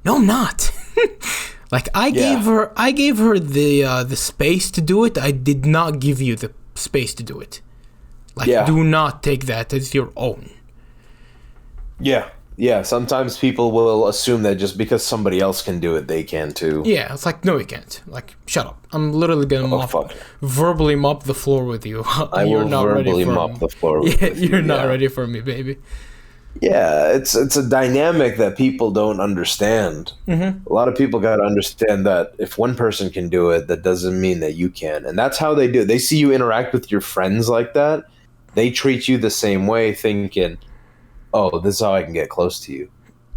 no, I'm not. Like I gave her the space to do it. I did not give you the space to do it. Like, do not take that as your own. Yeah, sometimes people will assume that just because somebody else can do it, they can too. Yeah, it's like, no, you can't. Like, shut up. I'm literally gonna verbally mop the floor with you. I will verbally mop the floor with you. You're not ready for me, baby. Yeah, it's a dynamic that people don't understand. A lot of people got to understand that if one person can do it, that doesn't mean that you can. And that's how they do it. They see you interact with your friends like that. They treat you the same way, thinking, oh, this is how I can get close to you.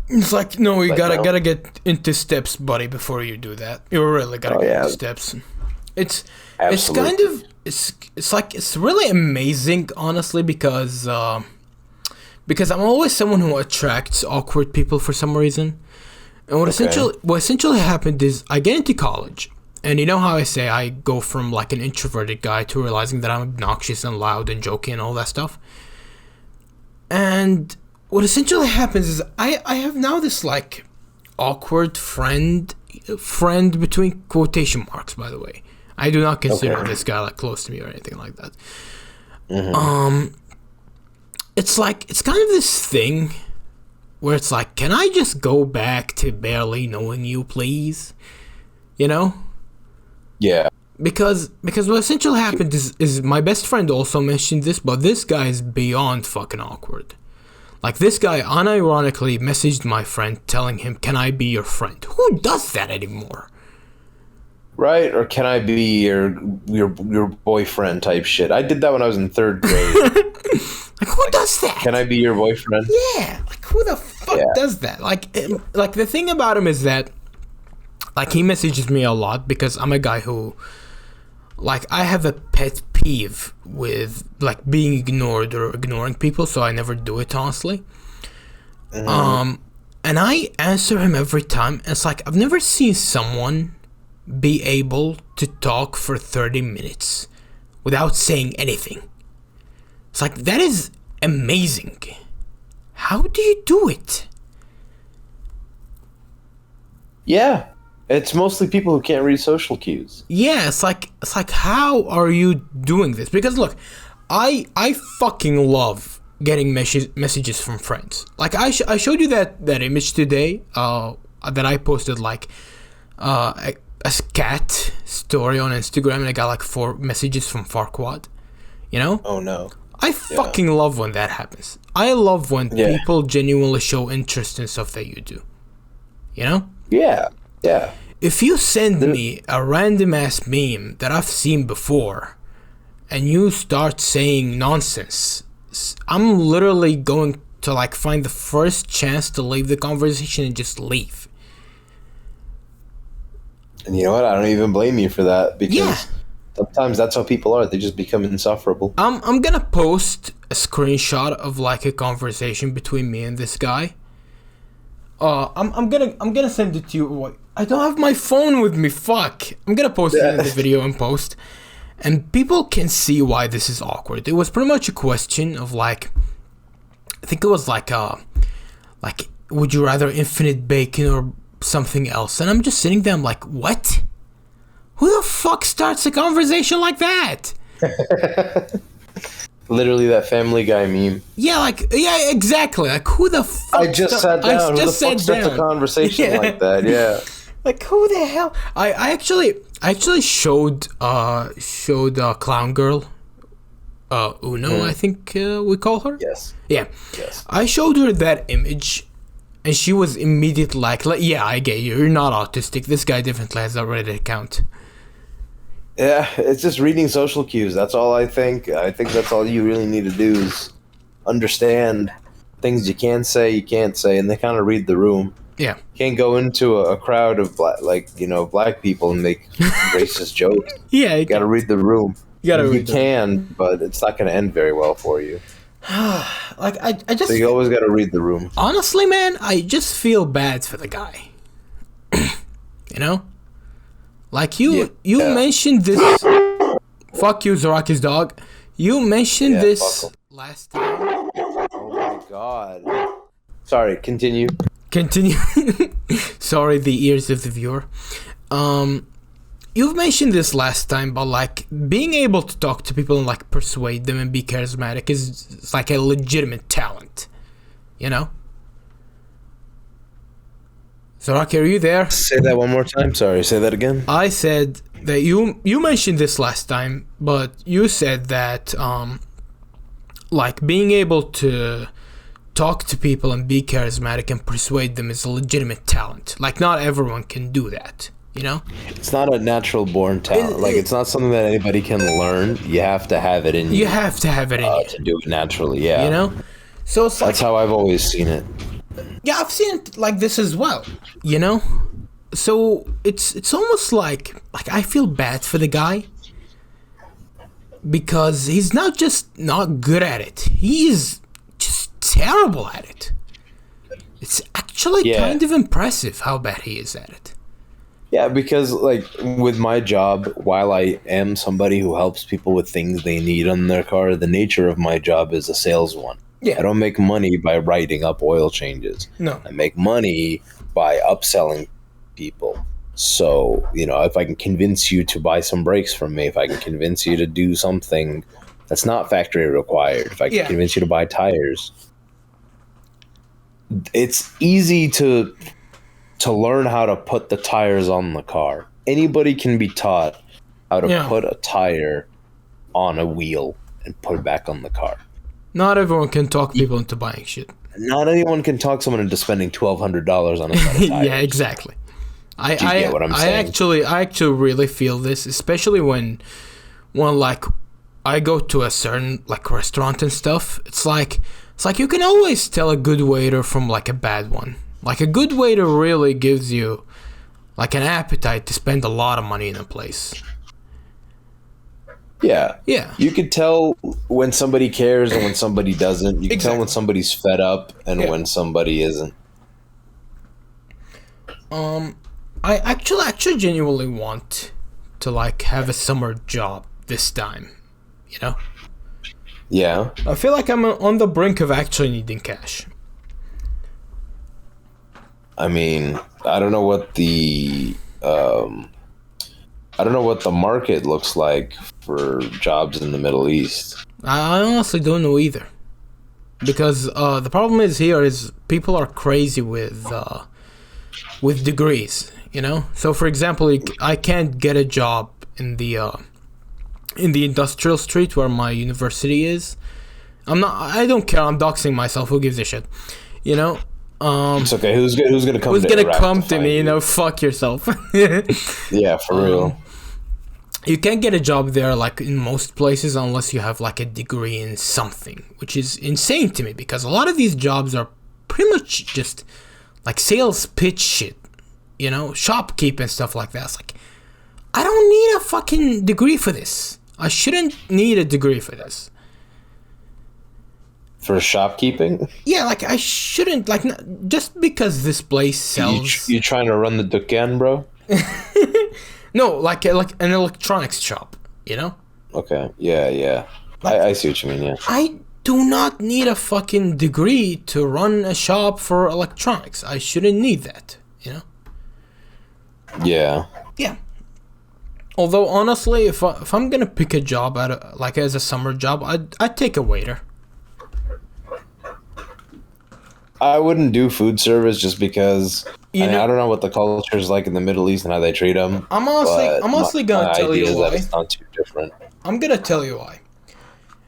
It's like, no, you gotta get into steps, buddy, before you do that. You really gotta get into steps. It's kind of it's really amazing, honestly, because I'm always someone who attracts awkward people for some reason. And what essentially happened is I get into college, and you know how I say I go from like an introverted guy to realizing that I'm obnoxious and loud and joking and all that stuff. And what essentially happens is I have now this like awkward friend between quotation marks, by the way. I do not consider this guy like close to me or anything like that. It's like, it's kind of this thing where it's like, can I just go back to barely knowing you, please? Yeah. Because what essentially happened is my best friend also mentioned this, but this guy is beyond fucking awkward. Like, this guy unironically messaged my friend telling him, can I be your friend? Who does that anymore? Right? Or can I be your boyfriend type shit? I did that when I was in 3rd grade. Like, who does that? Can I be your boyfriend? Yeah. Like, who the fuck does that? Like, the thing about him is that, like, he messages me a lot because I'm a guy who, like, I have a pet peeve with, like, being ignored or ignoring people, so I never do it, honestly. And I answer him every time. And it's like, I've never seen someone be able to talk for 30 minutes without saying anything. It's like, that is amazing. How do you do it? Yeah. It's mostly people who can't read social cues. Yeah, it's like how are you doing this? Because look, I fucking love getting messages from friends. Like I showed you that image today that I posted, like a cat story on Instagram, and I got like 4 messages from Farquad. Oh no. I fucking love when that happens. I love when people genuinely show interest in stuff that you do. Yeah. if you send me a random ass meme that I've seen before, and you start saying nonsense, I'm literally going to like find the first chance to leave the conversation and just leave. And you know what? I don't even blame you for that, because sometimes that's how people are. They just become insufferable. I'm gonna post a screenshot of like a conversation between me and this guy. I'm gonna send it to you. I don't have my phone with me. Fuck. I'm gonna post it in the video and post, and people can see why this is awkward. It was pretty much a question of like, I think it was like would you rather infinite bacon or something else? And I'm just sitting there, I'm like, what? Who the fuck starts a conversation like that? Literally that Family Guy meme. Yeah, exactly. Like, who the fuck? I just sat down. Who the fuck starts a conversation like that? Yeah. Like, who the hell? I actually showed Clown Girl, Uno, I think we call her. Yes. Yeah. Yes. I showed her that image, and she was immediately like, yeah, I get you. You're not autistic. This guy definitely has a Reddit account. Yeah, it's just reading social cues. That's all I think. I think that's all you really need to do is understand things you can say, you can't say, and they kind of read the room. Yeah. You can't go into a crowd of black people and make racist jokes. Yeah. You got to read the room. You can, but it's not going to end very well for you. Like, I just... So you always got to read the room. Honestly, man, I just feel bad for the guy. You know? Like, you mentioned this... Fuck you, Zaraki's dog. You mentioned this last time. Oh my god. Sorry, continue. Sorry, the ears of the viewer. You've mentioned this last time, but like being able to talk to people and like persuade them and be charismatic is like a legitimate talent, you know? Zaraki, are you there? Say that one more time. Sorry, say that again. I said that you mentioned this last time, but you said that like being able to talk to people and be charismatic and persuade them is a legitimate talent. Like, not everyone can do that, you know? It's not a natural born talent. It's not something that anybody can learn. You have to have it in you. You have to have it in you to do it naturally, yeah. You know? So it's that's how I've always seen it. Yeah, I've seen it like this as well, you know? So it's almost like I feel bad for the guy, because he's not just not good at it. He's just terrible at it. It's actually kind of impressive how bad he is at it. Yeah, because like with my job, while I am somebody who helps people with things they need on their car, the nature of my job is a sales one. Yeah. I don't make money by writing up oil changes. No. I make money by upselling people. So, you know, if I can convince you to buy some brakes from me, if I can convince you to do something that's not factory required, if I can convince you to buy tires, it's easy to learn how to put the tires on the car. Anybody can be taught how to put a tire on a wheel and put it back on the car. Not everyone can talk people into buying shit. Not anyone can talk someone into spending $1,200 on a set of tires. Yeah, exactly. I get what I'm saying? I actually really feel this, especially when like I go to a certain like restaurant and stuff. It's like you can always tell a good waiter from like a bad one. Like, a good waiter really gives you like an appetite to spend a lot of money in a place. Yeah. Yeah. You could tell when somebody cares and when somebody doesn't. You can tell when somebody's fed up and when somebody isn't. I actually genuinely want to like have a summer job this time, you know? Yeah. I feel like I'm on the brink of actually needing cash. I mean, I don't know what the market looks like for jobs in the Middle East. I honestly don't know either, because the problem is here is people are crazy with degrees, you know. So for example, I can't get a job in the industrial street where my university is. I don't care. I'm doxing myself. Who gives a shit, you know? It's okay. Who's gonna come? Who's to gonna Iraq come to to find me? You know, fuck yourself. Yeah, for real. You can't get a job there like in most places unless you have like a degree in something, which is insane to me because a lot of these jobs are pretty much just like sales pitch shit, you know, shopkeep and stuff like that. It's like, I don't need a fucking degree for this. I shouldn't need a degree for this. For shopkeeping? Yeah, like I shouldn't, like, just because this place sells. You trying to run the dukkan, bro? No, like an electronics shop, you know? Okay, yeah. I see what you mean, yeah. I do not need a fucking degree to run a shop for electronics. I shouldn't need that, you know? Yeah. Yeah. Although, honestly, if I'm gonna pick a job like as a summer job, I'd take a waiter. I wouldn't do food service just because I know, don't know what the culture is like in the Middle East and how they treat them. I'm honestly gonna tell you why. It's not too different. I'm gonna tell you why.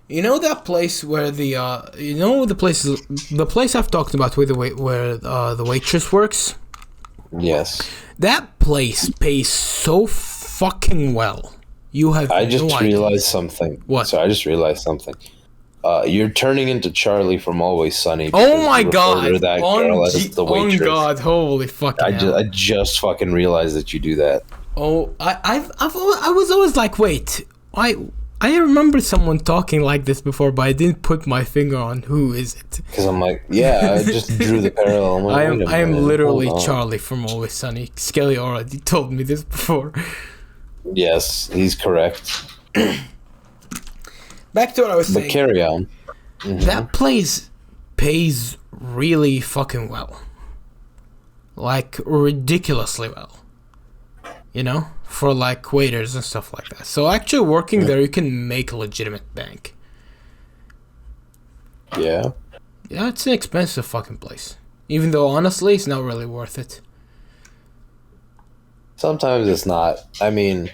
You know that place where the place I've talked about where the waitress works? Yes. That place pays so fucking well. You have I just no idea. realized something. What? So I just realized something. You're turning into Charlie from Always Sunny. Oh my you refer god! to that girl as the waitress. Oh god! Holy fucking hell! I just fucking realized that you do that. Oh, I was always like, wait, I remember someone talking like this before, but I didn't put my finger on who is it. Because I'm like, yeah, I just drew the parallel. Like, I am literally Charlie from Always Sunny. Skelly already told me this before. Yes, he's correct. Back to what I was saying. But carry on. Mm-hmm. That place pays really fucking well. Like, ridiculously well. You know? For, like, waiters and stuff like that. So, actually working there, you can make a legitimate bank. Yeah. Yeah, it's an expensive fucking place. Even though, honestly, it's not really worth it. Sometimes it's not. I mean,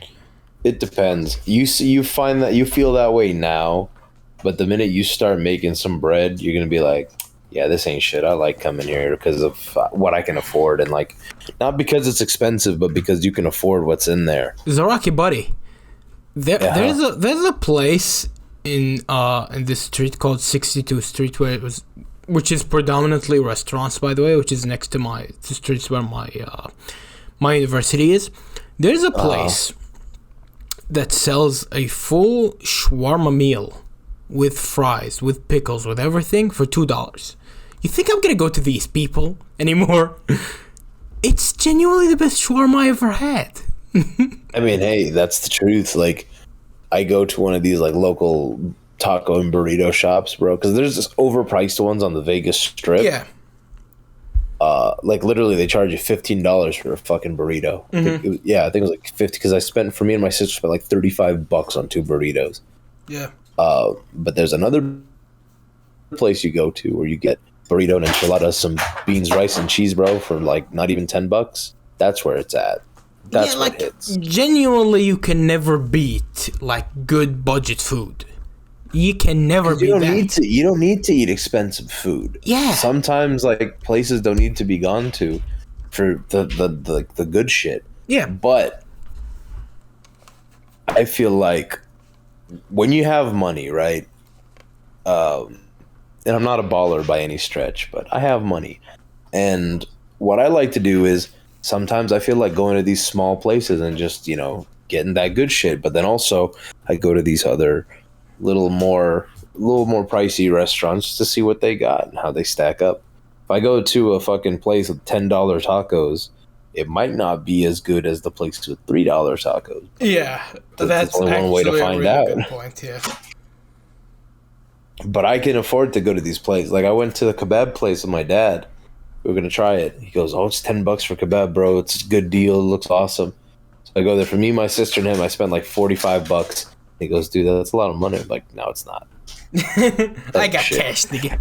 it depends. You find that you feel that way now, but the minute you start making some bread, you're gonna be like, yeah, this ain't shit. I like coming here because of what I can afford, and like, not because it's expensive, but because you can afford what's in there. Zaraki, buddy, there's a place in this street called 62 Street which is predominantly restaurants, by the way, which is next to the streets where my university is. There's a place that sells a full shawarma meal with fries, with pickles, with everything for $2. You think I'm gonna go to these people anymore? It's genuinely the best shawarma I ever had. I mean, hey, that's the truth. Like, I go to one of these like local taco and burrito shops, bro, because there's just overpriced ones on the Vegas Strip. Yeah. Like literally, they charge you $15 for a fucking burrito. Mm-hmm. I think it was like 50 because for me and my sister spent like $35 on 2 burritos. Yeah. But there's another place you go to where you get burrito and enchiladas, some beans, rice, and cheese, bro, for like not even $10. That's where it's at. That's what hits. Genuinely, you can never beat like good budget food. You can never beat that. You don't need to eat expensive food. Yeah. Sometimes like places don't need to be gone to for the good shit. Yeah. But I feel like when you have money, right? And I'm not a baller by any stretch, but I have money. And what I like to do is sometimes I feel like going to these small places and just, you know, getting that good shit. But then also I go to these other little more pricey restaurants to see what they got and how they stack up. If I go to a fucking place with $10 tacos, it might not be as good as the place with $3 tacos. Yeah, that's only one way to find out. Good point, yeah. But I can afford to go to these places. Like I went to the kebab place with my dad. We were gonna try it. He goes, "Oh, it's $10 for kebab, bro. It's a good deal. It looks awesome." So I go there. For me, my sister, and him, I spent like $45. He goes, "Dude, that's a lot of money." I'm like, no, it's not. I got cash, nigga.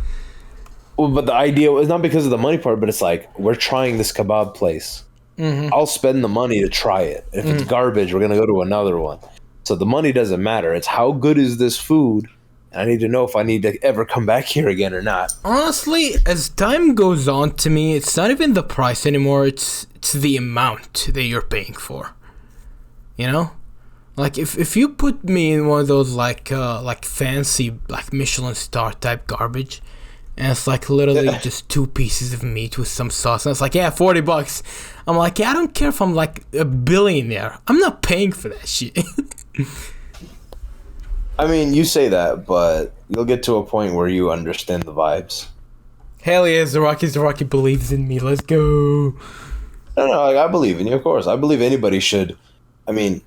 Well, but the idea was not because of the money part, but it's like, we're trying this kebab place. Mm-hmm. I'll spend the money to try it. If it's garbage, we're going to go to another one. So the money doesn't matter. It's how good is this food I need to know if I need to ever come back here again or not. Honestly, as time goes on, to me, it's not even the price anymore. It's the amount that you're paying for. You know, like if you put me in one of those like fancy like Michelin star type garbage, and it's like literally just 2 pieces of meat with some sauce, and it's like, yeah, $40. I'm like, yeah, I don't care if I'm like a billionaire. I'm not paying for that shit. I mean, you say that, but you'll get to a point where you understand the vibes. Hell yeah, Zaraki believes in me. Let's go. No, like, I believe in you, of course. I believe anybody should. I mean,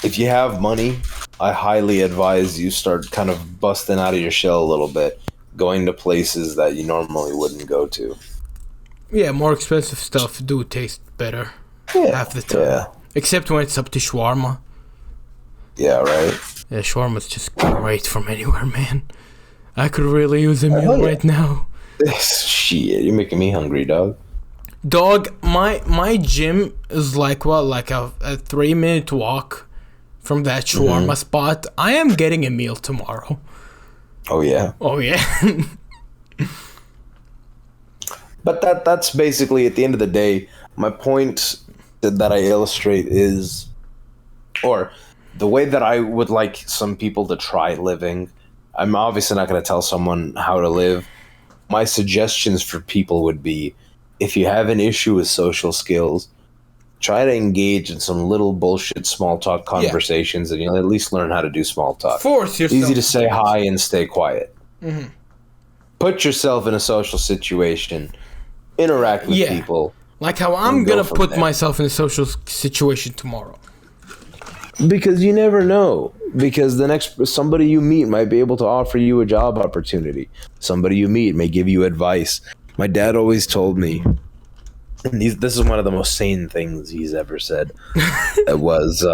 if you have money, I highly advise you start kind of busting out of your shell a little bit, going to places that you normally wouldn't go to. Yeah, more expensive stuff do taste better half the time. Yeah. Except when it's up to shawarma. Yeah, right? Yeah, shawarma's just great from anywhere, man. I could really use a meal right now. Shit, you're making me hungry, dog. Dog, my gym is like what, like a 3-minute walk from that shawarma spot. I am getting a meal tomorrow. Oh yeah. Oh yeah. But that's basically, at the end of the day, my point that I illustrate is, or the way that I would like some people to try living. I'm obviously not going to tell someone how to live. My suggestions for people would be, if you have an issue with social skills, try to engage in some little bullshit small talk conversations, and you'll at least learn how to do small talk. Force yourself. Easy to say hi and stay quiet. Mm-hmm. Put yourself in a social situation. Interact with people. Like how I'm going to put there. myself in a social situation tomorrow. Because you never know. Because the next somebody you meet might be able to offer you a job opportunity. Somebody you meet may give you advice. My dad always told me, and this is one of the most sane things he's ever said, was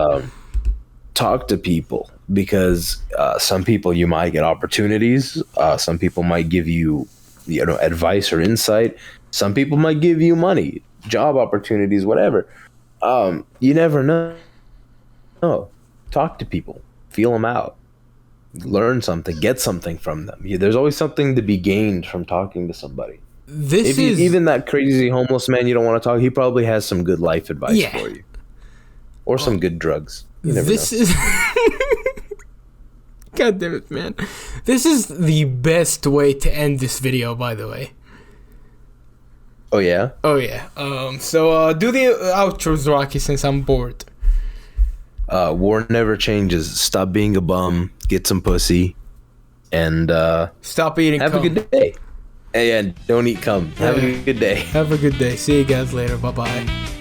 talk to people. Because some people you might get opportunities. Some people might give you, advice or insight. Some people might give you money, job opportunities, whatever. You never know. No, talk to people, feel them out, learn something, get something from them. There's always something to be gained from talking to somebody. Even that crazy homeless man you don't want to talk, he probably has some good life advice for you, or some good drugs. You never know. God damn it, man! This is the best way to end this video, by the way. Oh yeah. Oh yeah. So do the outro, Zaraki, since I'm bored. War never changes. Stop being a bum. Get some pussy, and stop eating. Have cum. a good day. And don't eat cum. Have a good day. Have a good day. See you guys later. Bye bye.